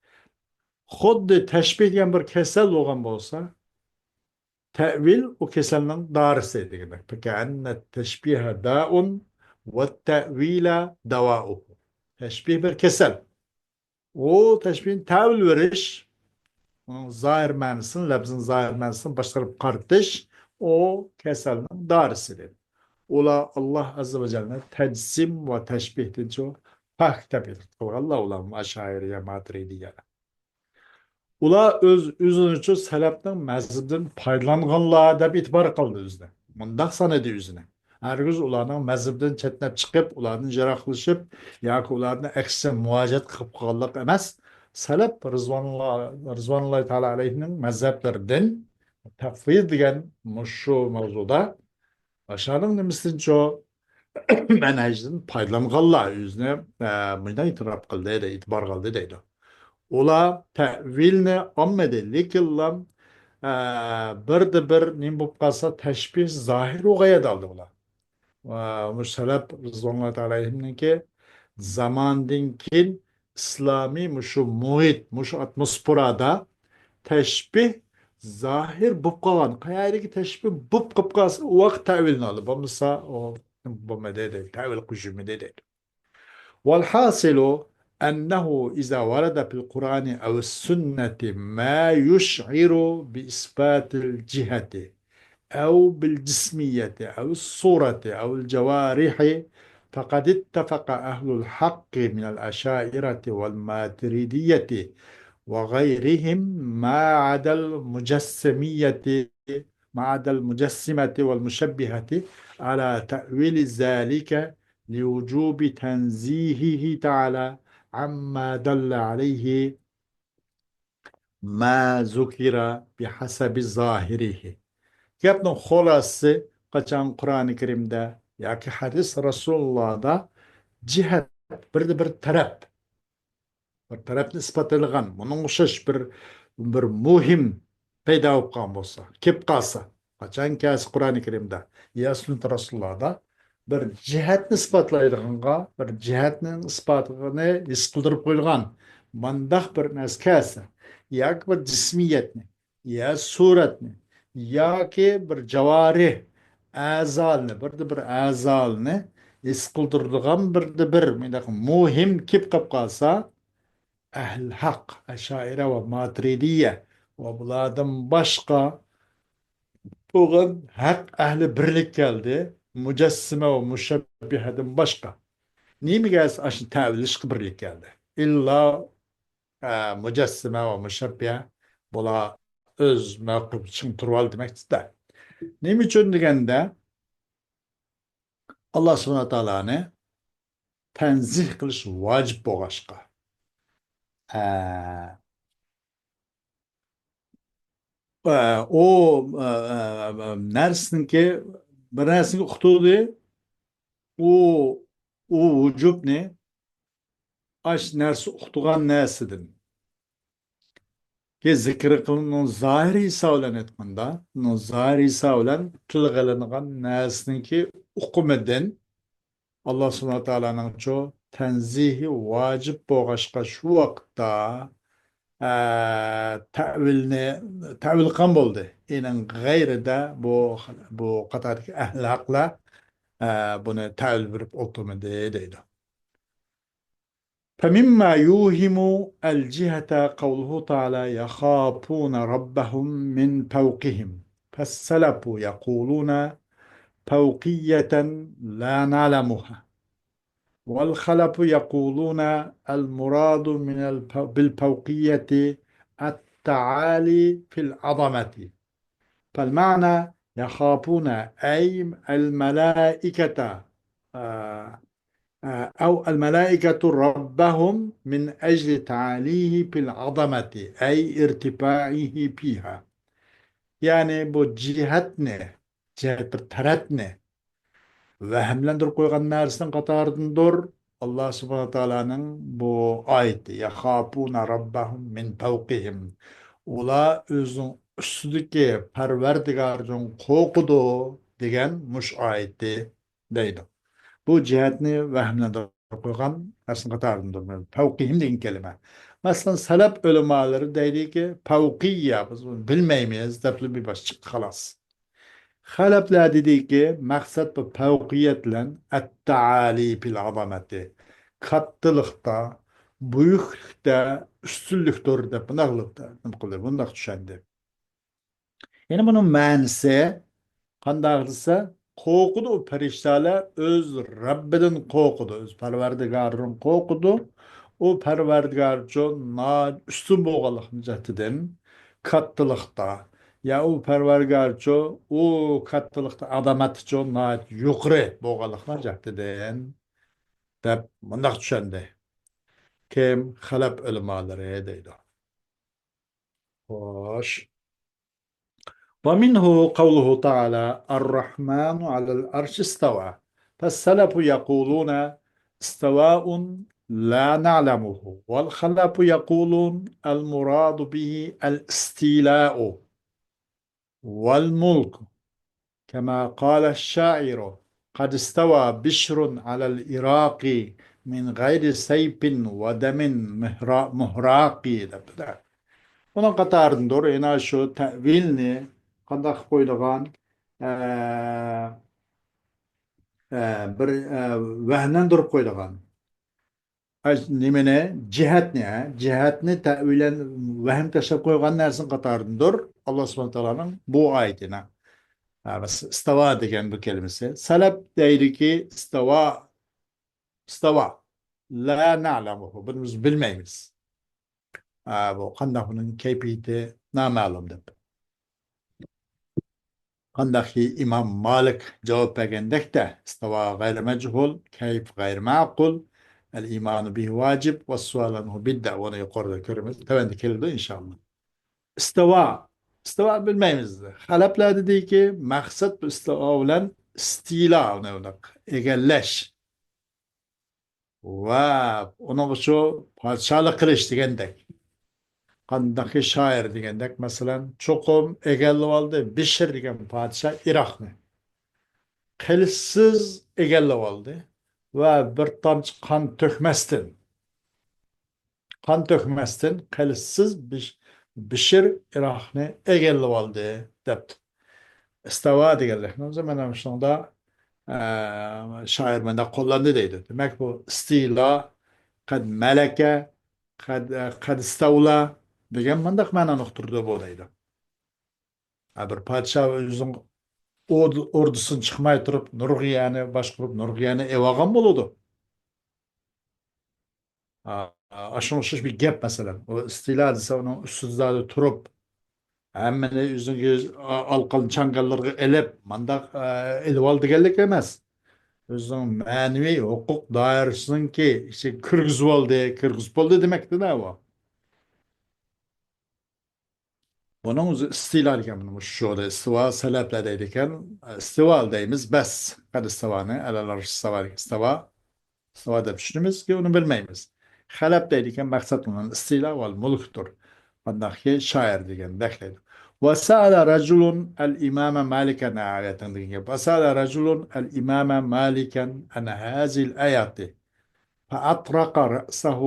Xuddi teşbih diyen bir kesel olgan bolsa, tevil o keselin darısı demek. Peki enne teşbihe da'un ve tevila dava'uhu. Teşbih bir kesel. O teşbihin tevil veriş, onun zahir manasını, lafzın zahir manasını başlarıp kartış, o keselin darısıdır. Ola Allah Azze ve Celle tecsim ve teşbih dedi çok fark tabi. Allah ulan aşairiye maturidiye. Ula öz üzün üçün sələbdən məzhibdən faydalanğanlar deb etibar qıldı özünə. Mundaq sanadı özünə. Hərgiz ularning məzhibdən çətinib çıxıb, ulardan jaraqlaşıb, yoki ularni əksinə muvajat qılıb qalmaq emas, sələb Rizvanullahi Teala aleyhinin məzhəblərindən tafvid degan şu mavzuda aşağının nimisinço mənhecdən faydalanğanlar özünə bundan itiraf qıldı, etibar qıldı deydi. Ola tevilni ammedi. Lekin lam bir nim bo'lib qolsa tashbih zohir o'g'aya daldi ular. Mushalab Rizvonullohi alayhimniki zamondan keyin islomiy mushu muhit, mushu atmosferada tashbih zohir bo'lib qolgan. Qayerdagi tashbih bo'lib qolib qolsa, u vaqt tavilni oldi. Bo'lmasa, o bo'lmaydi deydi. Tavil qilishmi deydi. والحاصل أنه إذا ورد في القرآن أو السنة ما يشعر بإثبات الجهة أو بالجسمية أو الصورة أو الجوارح فقد اتفق أهل الحق من الأشاعرة والماتريدية وغيرهم ما عدا المجسمة والمشبهة على تأويل ذلك لوجوب تنزيهه تعالى عما دل عليه ما ذكر بحسب ظاهره. Yapın xolası kaçan Kur'an-ı Kerim'de ya ki hadis Resulullah'da cihet bir taraf isbatlangan. Bunun uçuş bir muhim peyda olgan bolsa, kep kalsa, kaçan kez Kur'an-ı Kerim'de ya sünnet Resulullah'da bir cihetni isbatlaydiğanga, bir cihetnin isbatını iskıldırıp koyulgan. Mandaq bir neskası, ya ki bir cismiyetni, ya suretni, ya ki bir cavari, azalni, bir azalni iskıldırdıgan bir muhim kip kap kalsa, Ehl Hak, Eşaire ve Maturidiye ve bunlardan başka bugün hak ehli birlik geldi. Mücessime ve müşebbiheden başka. Niye mi gelsin aşın tevil işki birlik geldi? İlla mücessime ve müşebbihe bula öz mevkub için turval demek ister. Niye mi için degende Allah subhanahu teala'nı tenzih kılış vacip boğaşka. O nersinki bir nersinki uqtudi o vücub ne aş nersi uqtugan nersidin Ki zikri kılınan zahiri İsa olan etmanda, no zahiri İsa olan tılgılanıgan nesninki hukumeden Allah subhanahu ta'ala'nın ço tenzihi vacip boğaşka şu vakta tevil kan boldu. İnen gayri de bu kadar ahlakla bunu tevil verip oturmadı deydi. فمما يوهم الجهة قوله تعالى يخافون ربهم من فوقهم فالسلف يقولون فوقية لا نعلمها والخلف يقولون المراد بالفوقية التعالي في العظمة فالمعنى يخافون أي الملائكة آه، أو الملائكة ربهم من أجل تعاليه في العظمة أي ارتفاعه فيها يعني bu cihat bir taratne vahimlendir koygan narsinin qatarındır Allah subhanahu ta'ala'nın bu ayeti yakhafuna rabbahum min fawqihim ula özün üstüdeki parverdigarın qoqudu degan muş ayeti deydi. Bu cihetini vehmine koygan aslında katarındır. Fevkihim deyin kelime. Mesela salep ölemaları deydi ki fevkiyya biz bunu bilmeymeyiz. Depli bir başçık halas. Halepler dedi ki maksat bu fevkiyetle et-taali fil azameti. Kattılıkta, büyüklükte, üstünlüktür de, bunaklıkta. Bundak düşendi. Yani bunun manisi qandaqlısa qo'rqudu u farishtalar o'z Rabbidan qo'rqudu, o'z Parvardigoridan qo'rqudu. U Parvardigorga ustun bo'lganlikni jihatidan kattalikda ya u Parvardigorga u kattalikda adomaticha yuqori bo'lganlikni jihatidan deb bundoq tushundi. Kim xalab ulamolari deydi. Xo'sh. ومنه قوله تعالى الرحمن على الأرش استوى فالسلف يقولون استواء لا نعلمه والخلف يقولون المراد به الاستيلاء والملك كما قال الشاعر قد استوى بشر على العراق من غير سيف ودم مهراق Onun qatarındır, ena şu tevilni qandaq qo'ydigan bir vahnlantirib qo'ydigan. Nimene cihatni tevilen vahm tashlab qo'ygan narsin qatarındır. Allah subhanahu taoloning bu oyatini. Istava degan bu kelimasi. Salab deydi ki istava. La na'lamuhu. Biz bilmaymiz. Bu qandaq bunun kayfiyati noma'lum deb. Qandaki İmam Malik cevap vergendekte istava gayr mechul, keyf gayr ma'kul, el imanu bihi vacib ve sualanhu bid'a onu yukarıda körümüz. Tevendi keldi inşallah. İstava bilmeyimiz. Halepler dedi ki maksat bu istava olan istila onu egelleş. Ve onun şu padişahlık kılıç degendek. Qandaki şair degendek mesela çokum egelli oldu. Bişir degen padişah Irak'ını. Qilsiz egallab oldi va bir tomchi qon to'kmasdan qilsiz Bishir Iroqni egallab oldi debdi. Istavo deganlarni o'zi mana shunda shoir menda qo'llandi deydi. Demak bu istilo, qad malaka, qad istavla degan mandaq ma'noni uqtirdi bu deydi. Bir podshoh o'zining ordusun chiqmay turib Nurg'iyani boshqarib Nurg'iyani evagan bo'ladi. Aşın uçuş bir gap mesela. O istila dese onun üstsüzlerde turup hemen yüzünü alqan çangallarga elep mandak elip aldı geldik emez. Özünün manevi hukuk dairesinin ki işte kırgız oldu demekti ne o? Bunun istila iken bunu şurada istiva sebepledeyken istiva deyimiz bes. Kad istivanı alalar istiva da düşünümüz ki onu bilmeyimiz. Halep deydikken maksat bunun istila vel mulktur. Andaki şair degan daklaydi. Ve sa'ala raculun el imame maliken ayetin degan. Ve sa'ala raculun el imame maliken an hazil ayati. فأطرق رأسه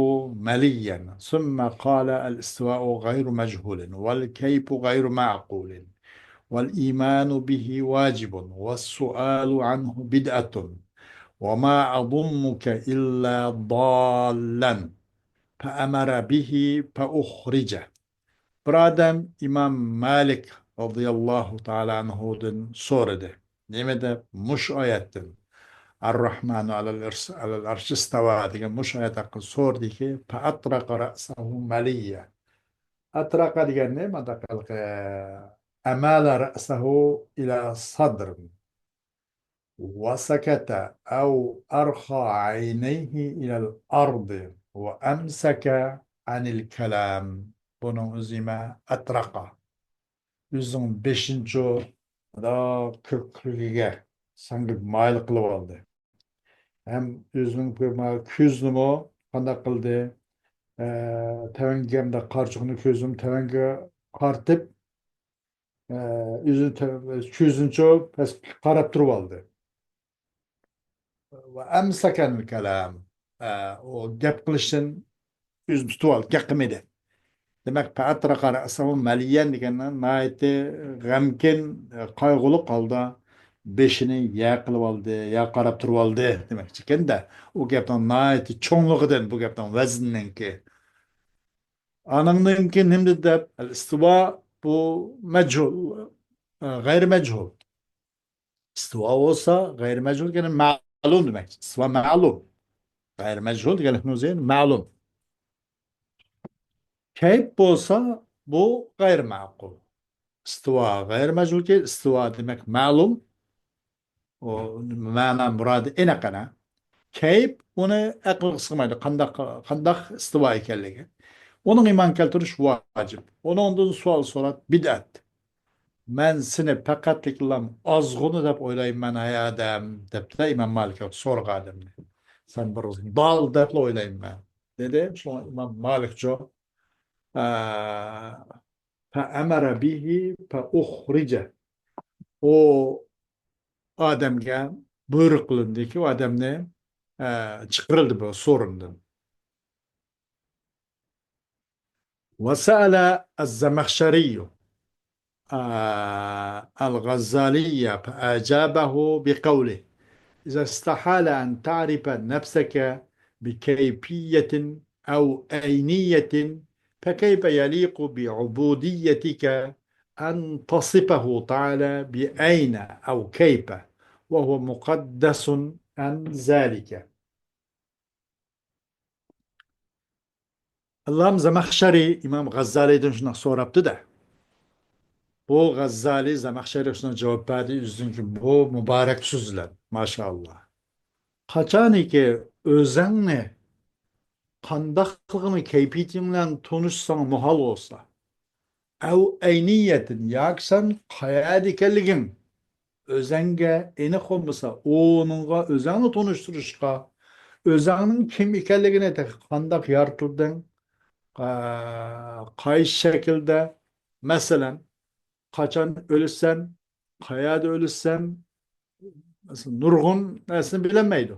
مليا ثم قال الاستواء غير مجهول والكيف غير معقول والإيمان به واجب والسؤال عنه بدعة وما أظنك إلا ضالا فأمر به فأخرجه. Bir adam İmam Malik radıyallahu teala anhu'dan soradı. Nemede muş ayetten Ar-Rahmanu alel arş istava degan muş ayet hakkı sordu ki fa atraqa ra'sahu maliyya. Atraqa degan ne? Madaqal amala ra'sahu ila sadr وسكت أو أرخى عينيه إلى الأرض وأمسك عن الكلام. Bunun üzerine atraka. Yüzün beşinci da kırkıge sanki maylı kılıp aldı. Hem yüzünün kırma küzdüm o kandak kıldı. Tevengemde karşılıklı küzdüm. Tevenge kartıp küzünço pes karap durup aldı. Ve emseken kelam. O gep kılışın yüz tuval gekmedi. Demek Petra ra'sahu maliyen degenden nayeti gamkin kaygılı kaldı. Beşini ya kılıp aldı, ya karap turup aldı demek çıkın da o gaptan nayeti çoğunluğudan bu gaptan vezinnen ki. Ananınki nimdi de istiva bu mechul, gayr mechul. İstiva olsa gayr mechul gene ma'lum demek. İstiva ma'lum. Gayr mechul gene hüzeyin ma'lum. Kayıp olsa bu gayr makul. İstiva gayr mecbur ki istiva demek malum o mana muradı ene kana. Kayıp onu akıl sığmaydı. Kandak istiva ekenligi. Onun iman keltiriş vacip. Onu ondan sual sorat bid'at. Men seni pekatliklam azgını dep oylayım ben hayadem dep de İmam Malik'e sorgadım. Sen bir dal dep oylayım ben. Dedi. Sonra İmam Malik co فَأَمَرَ بِهِ فَأُخْرِجَ. O Adem'e buyruk kılındı ki o Adem'le çıkarıldı bu sorundan. وَسَأَلَ الزَّمَخْشَرِيُّ الغزالية فأجابه بقوله إذا استحال أن تعرف نفسك بكيفية أو أينية فكيف يليق بعبوديتك أن تصفه تعالى بأين أو كيف وهو مقدس عن ذلك. Allah'ım Zemahşeri İmam Gazali'den şuna soraptı da bu Gazali Zemahşeri şuna cevap verdi yüzüncü bu mübarek sözler maşallah. Kaçani ki özenle kandaklığını keyfiyetinle tanışsan muhal olsa ev eyniyetin yaksan hayadikelligin özenge eni olmasa onunla özenle tanıştırışka özenin kim ekenligine de kandak yartıldın kayış şekilde mesela kaçan ölürsen kayada ölürsen mesela nurgun nesini bilemeydi.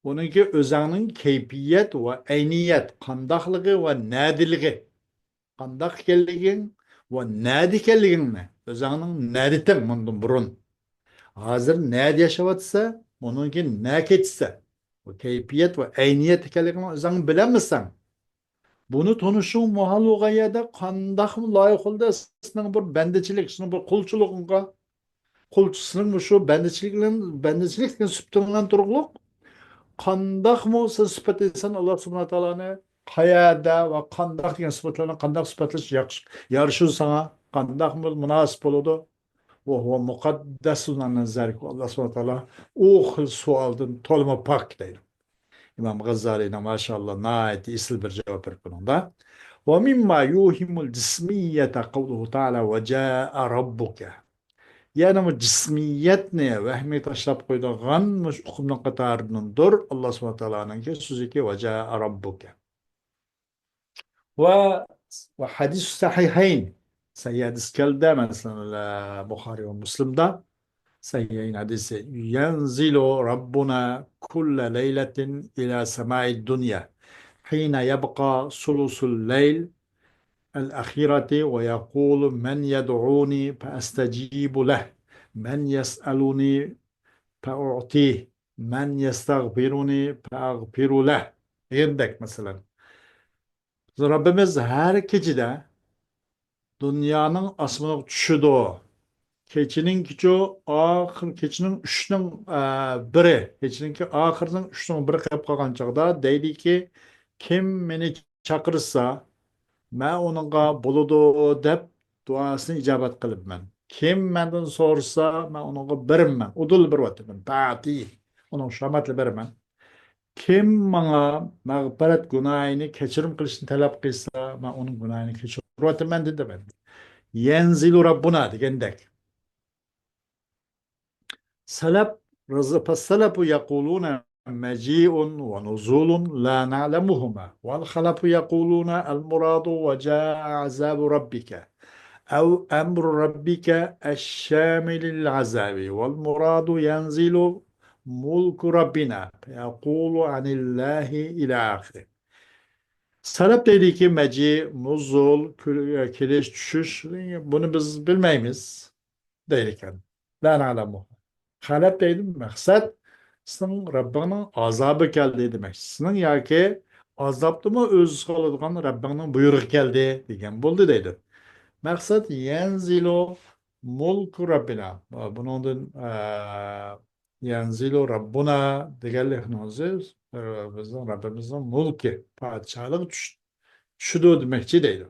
Onunki özünün keyfiyet ve ayniyet, kandaklığı ve nadiliği. Kandak kelligin ve nadi kelligin ne? Özünün naditen bundan burun. Hazır nadi yaşavatsa, onunki ne geçse. O keyfiyet ve ayniyet kelligin özünün bilemezsen. Bunu tanışın muhaluğa ya da kandak mı layık oldu? Sının bir bendecilik, sının bir kulçuluğunga, kulçusunun şu bendecilikle süptürülen duruluk. Kandak mı sıfat etsen Allah subhanahu teala'nı hayada ve kandak diyen sıfatlarına kandak sıfatlaş yarışır sana kandak mı münasip oldu ve huve mukaddesun annen zalik Allah subhanahu teala o hıl sualdan tolma pak değil. İmam Gazali'ne maşallah nayet isil bir cevap verip ve mimma yuhimul cismiyete kavluhu teala ve câe rabbuke. Yani bu cismiyet ne? Vehmi taşlap koyduğun hukumun katarınındır. Allah subhanahu teala'nın ki sözü ki ve câe rabbuke. Ve وحديث صحيحين سيدس كالدا مثلا البخاري ومسلم ده سيئين حديث ينزل ربنا كل ليلة إلى سماء الدنيا حين يبقى ثلث الليل الأخيرة ويقول من يدعوني فأستجيب له من يسألني فأعطيه من يستغفرني فأغفر له عندك مثلا Rabbimiz her gecede dünyanın asmını düşürdü. Keçinin gücü ahir keçinin üçünün biri. Keçininki ahirinin üçünün biri kayıp kalgan çağda deydi ki kim beni çakırsa ben onunla buludu dep duasını icabet kılıp ben. Kim benden sorsa ben onunla birim ben. Udul bir vatim ben. Taati. Onun şamatlı birim ben. Kim bana mağfiret günahını keçirim kılışını talep kıysa ben onun günahını keçirim. Vatim ben dedi ben. Yenzilu Rabbuna degendek. سلب فالسلف يقولون مجيء ونزول لا نعلمهما والخلف يقولون المراد وجاء عذاب ربك أو أمر ربك الشامل للعذاب والمراد ينزل ملك ربنا فيقول عن الله إلى آخره. Salep dedi ki meci, nuzul, kiliş, düşüş bunu biz bilmeyiz. Deyliken. La na'lemu. Halep deydi maksat sizin Rabbinin azabı geldi demek. Sizin yaki azaptı mı öz kalıdığın Rabbinin buyruğu geldi degen buldu deydi. Maksat yenzilu mulku Rabbina. Bunun yenzilu Rabbuna degenlik nozir bizim Rabbimizin mulki padişahlık düşüdü demekçi deydi.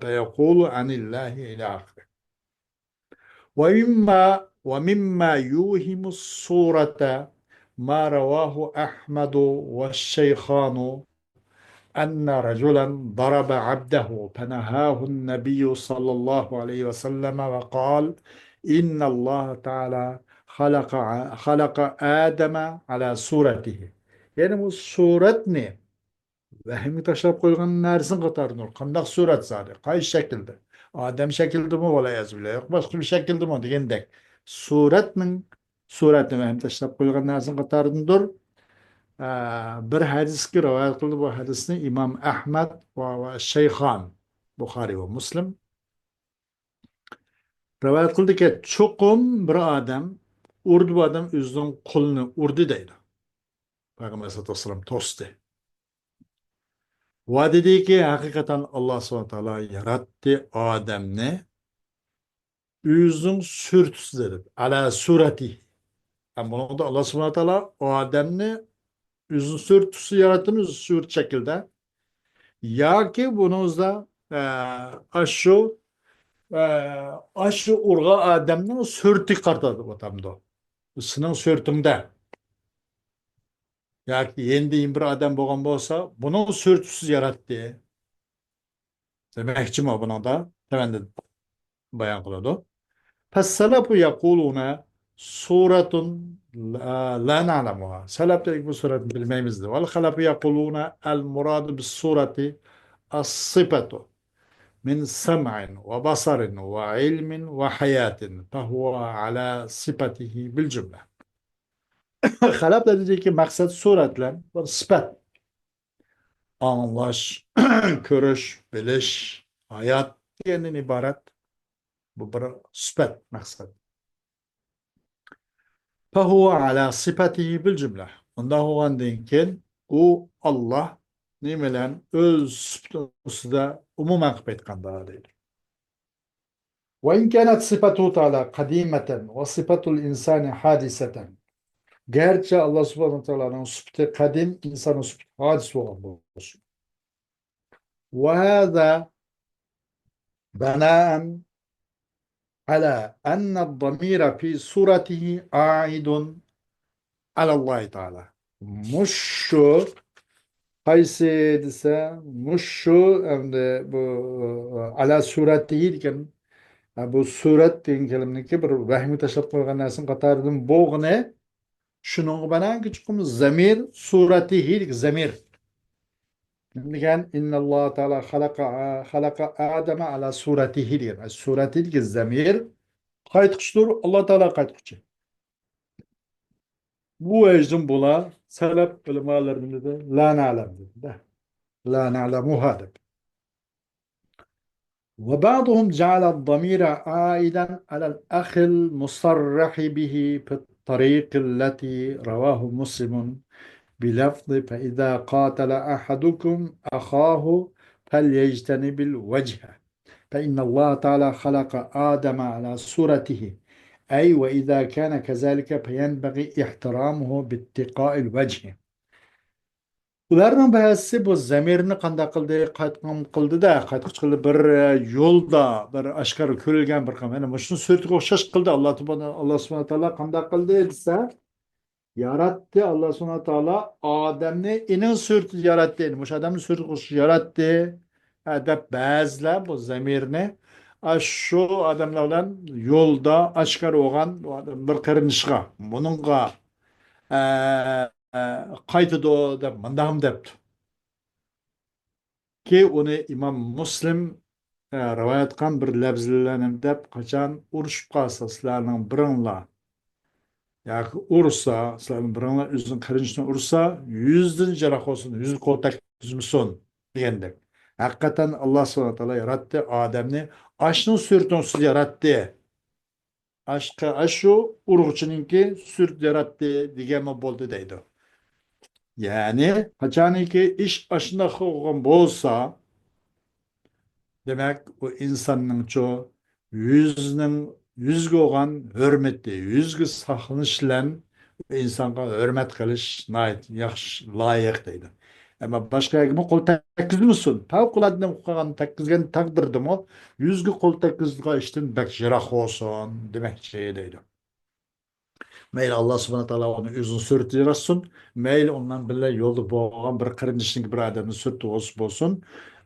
Feyekulu anillahi ila ومما يوهم الصورة ما رواه أحمد والشيخان أن رجلا ضرب عبده فنهاه النبي صلى الله عليه وسلم وقال إن الله تعالى خلق آدم على صورته. Yani bu suret ne? Vehmi taşlap koygan nersin katarınır? Kandak suret zade. Kay şekilde. Adem şekilde mi olayız bile? Yok başka bir şekilde mi degендek. Suretni vehmi taşlap koygan nersin katarındır. Bir hadiski rivayet kıldı bu hadisini İmam Ahmed ve Şeyhan Bukhari ve Müslim rivayet kıldı ki çokum bir adam urdu bu adam üzünün kulunu urdu deydi. Peygamber sallallahu aleyhi ve sellem tostu. Va dedi ki hakikaten Allah subhanahu teala yarattı Adem'ni üzüm sürtüsü dedi. Ala sureti. Yani bunu da Allah subhanahu teala Adem'ni üzüm sürtüsü yarattı üzüm sürt şekilde. Ya ki bunuzda aşı aşı urga Adem'nin sürtü kartadı vatamda. Sının sürtümde. Ya ki yendiğin bir Adem boğan olsa bunun sürtüsü yarattı. Demekçi mi buna da? Hemen de bayan kıladı. Fesselafu yekuluna suratun la na'lemuha. Selef dedik bu suratı bilmemizdi. Vel halafu yekuluna el muradu bis surati as-sıfatu min sem'in ve basarin ve ilmin ve hayatin fehuve ala sıfatihi bil cümle. Halap da dedi ki maksat suretle bir sıfat. Anlaş, görüş, biliş, hayat diyenin ibaret. Bu bir sıfat maksat. فهو على صفته بالجملة. Ondan oğandayken o Allah nimelen öz sıfatı da umumen kıymetkan daha değil. وإن كانت صفته تعالى قديمة وصفة الإنسان حادثة. Gerçi Allah subhanahu teala'nın sıfatı kadim, insanın sıfatı hadis olan bu olsun. وهذا بناء على أن الضمير في صورته عائد على الله تعالى. مش Kaysi dese muşu hem de bu ala suret deyilken bu suret degan kelimeniki bir vahmi tashlab qo'ygan narsaning qatoridan bo'g'ini shuningga bilan kichkimiz zamir surati hiylik zamir degan innallohu taala xalaqa adama ala suratihi degan. Surati degan zamir qaytquchdir, Alloh taolo qaytquchi. Bu ecdin bula salaf ulamalarımız da la na'lam dedi. La na'lamuha dedi. وبعضهم جعل الضمير عائدا على الأخ المصرح به في الطريق التي رواه مسلم بلفظ فإذا قاتل أحدكم أخاه فليجتنب الوجه فإن الله تعالى خلق آدم على صورته أي وإذا كان كذلك فينبغي احترامه باتقاء الوجه. Ularning bayasi bu zamirni qanday qildi, qaytqan qildida, qaytquch qildi bir yo'lda, bir oshkora ko'rilgan bir mana shuni so'rtiga o'xshash qildi. Alloh subhanahu taolo qanday qildi desa, yaratdi Alloh subhanahu taolo odamni inin surtida yaratdi. Mush odamni surtida yaratdi. Deb ba'zilar bu zamirni shu odamlar bilan yo'lda oshkora bo'lgan bir qirinishga, buningga qaytidi deb mundam debdi. Ki onu İmam Muslim rivayet qilgan bir lafzlarni deb qachon urushib qolsa sizlarning biringlar yoki ursa sizlarning biringlar o'zini qirinchni ursa 100dan jarohat olsin, 100 qo'l tekizmasin degandek. Haqiqatan Alloh subhanahu taolo yaratdi odamni ashning surtinsiz yaratdi. Ashqa ashu urug'chininki surt yaratdi deganmi bo'ldi deydi. Ya'ni qachoniki ish ashna qilgan bo'lsa demek o insanın çoğu yüzge olan hürmetli, yüzge saklanışlan insanga hürmet kılış nayet yaxşı layık deydi. Ama başka kimi kol tekkizmisin. Favqulodda qolgan tekkizgen takdirdim o yüzge kol tekkizga işten bek jirak olsun demekçi deydi. Meyli Allah subhanahu taala onu özün sürtü yarasın. Meyli ondan bile yolda boğan bir kırınışın bir adamın sürtü olsun.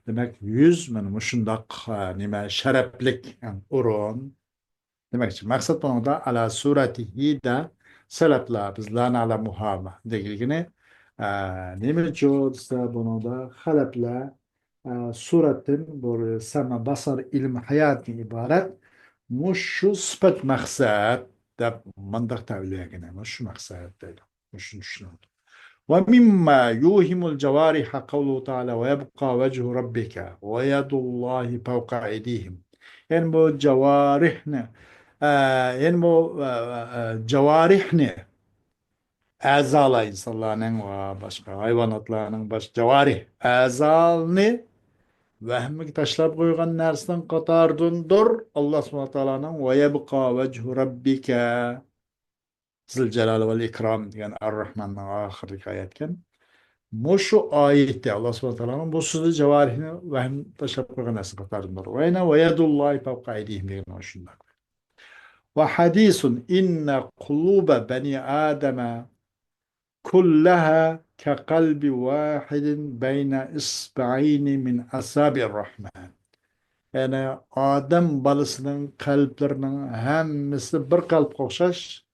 Demek yüz men şundak nime şereplik yani urun. Demek ki maksat bunu da ala suratihi da selepla biz la na'la muhama degilgini nime çoğulsa bunu da halepla suratin bu sama basar ilm hayat ibaret muşu sıfat maksat da mandak tavliyegine muşu maksat dedi. Muşu düşünüldü. ومما يوهم الجوارح قوله تعالى ويبقى وجه ربك ويد الله فوق أيديهم yani bu cevarihne yani bu cevarihne azalar insanların ve başka hayvanatların baş cevarih azalni vehmik taşlap koygan nersinden katardındır Allah subhanahu teala'nın ve yebqa vechu rabbike Zülcelal vel ikram yani Ar-Rahman'ın ahirki ayetken Muşu ayette Allah subhanahu teala'nın bu sözü cevarihini ve hem teşebbüğü nasıl katarındır. Ve yine ve yedullahi fevka eydihim diye şunlar. Ve hadisun inne kulube beni Adem'e kullaha ke kalbi vahidin beyne isba'ini min asabi'r rahman. Yani Adem balısının kalplerinin hemmisi bir kalp okşaş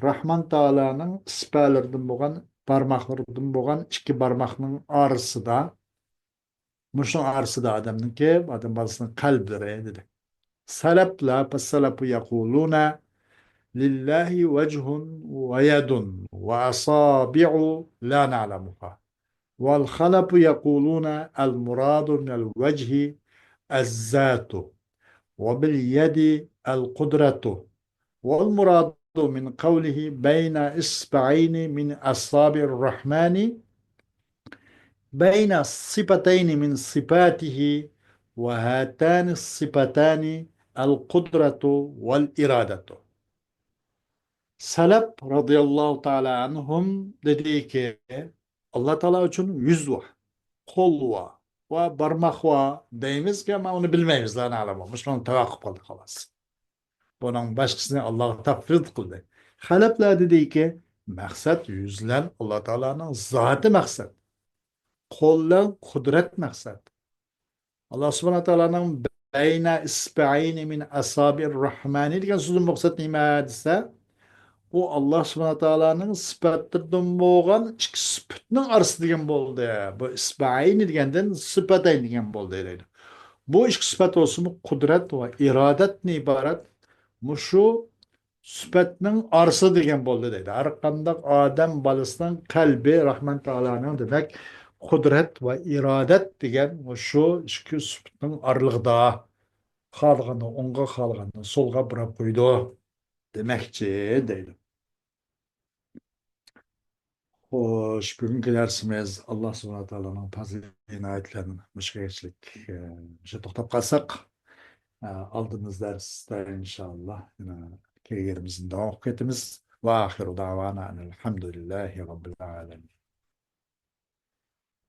Rahman Taala'nın ispalardan boğan barmaklardan boğan iki barmakның arısı da muşun arısı da adamınki adam balısının kalpleri dedi. Salapla fasalapu yakuluna lillahi vechun ve yedun ve asabi'u la na'lamuha. Vel halapu yakuluna el muradu minel vecihi el-zatu ve bil yedi el-kudretu. والمراد من قوله بين إصبعين من أصابع الرحمن بين صفتين من صفاته وهاتان الصفتان القدرة والإرادة. Salaf radıyallahu teala anhum dedi ki Allah Teala için yüz var, kol var ve parmak var deyimiz ki ama onu bilmeyiz lan alamamış. Onu tevakkuf kıldık halas. Bunun başkasını Allah tafrid kıldı. Halepler dedi ki maksat yüzlen Allah Teala'nın zatı maksat. Kollan kudret maksat. Allah subhanahu Teala'nın beyne isba'ini min asabir rahmani degan sözün maksat nima desa O Allah subhanahu taalanın sıfatlarından boğan iki sıfatının arası degen boldu ya. Bu isbaini degenden sıfatayın degen boldu deydi. Bu iki sıfat olsun mu kudret ve iradet ne ibaret? Muşu sıfatının arası degen boldu deydi. Arkandak Adem balısının kalbi Rahman Taala'nın demek kudret ve iradet degen şu iki sıfatının aralığında kalganı, onga kalganı, solga bırak koydu demekçi deydi. Hoş, bugünkü dersimiz Allah subhanahu wa ta'ala'nın faziletiyle ayetlerini müşkilçilik şey toxtab kalsak aldığımız derste inşallah yine kariyerimizin devam etimiz ve ahiru davana elhamdülillahi rabbil alemin.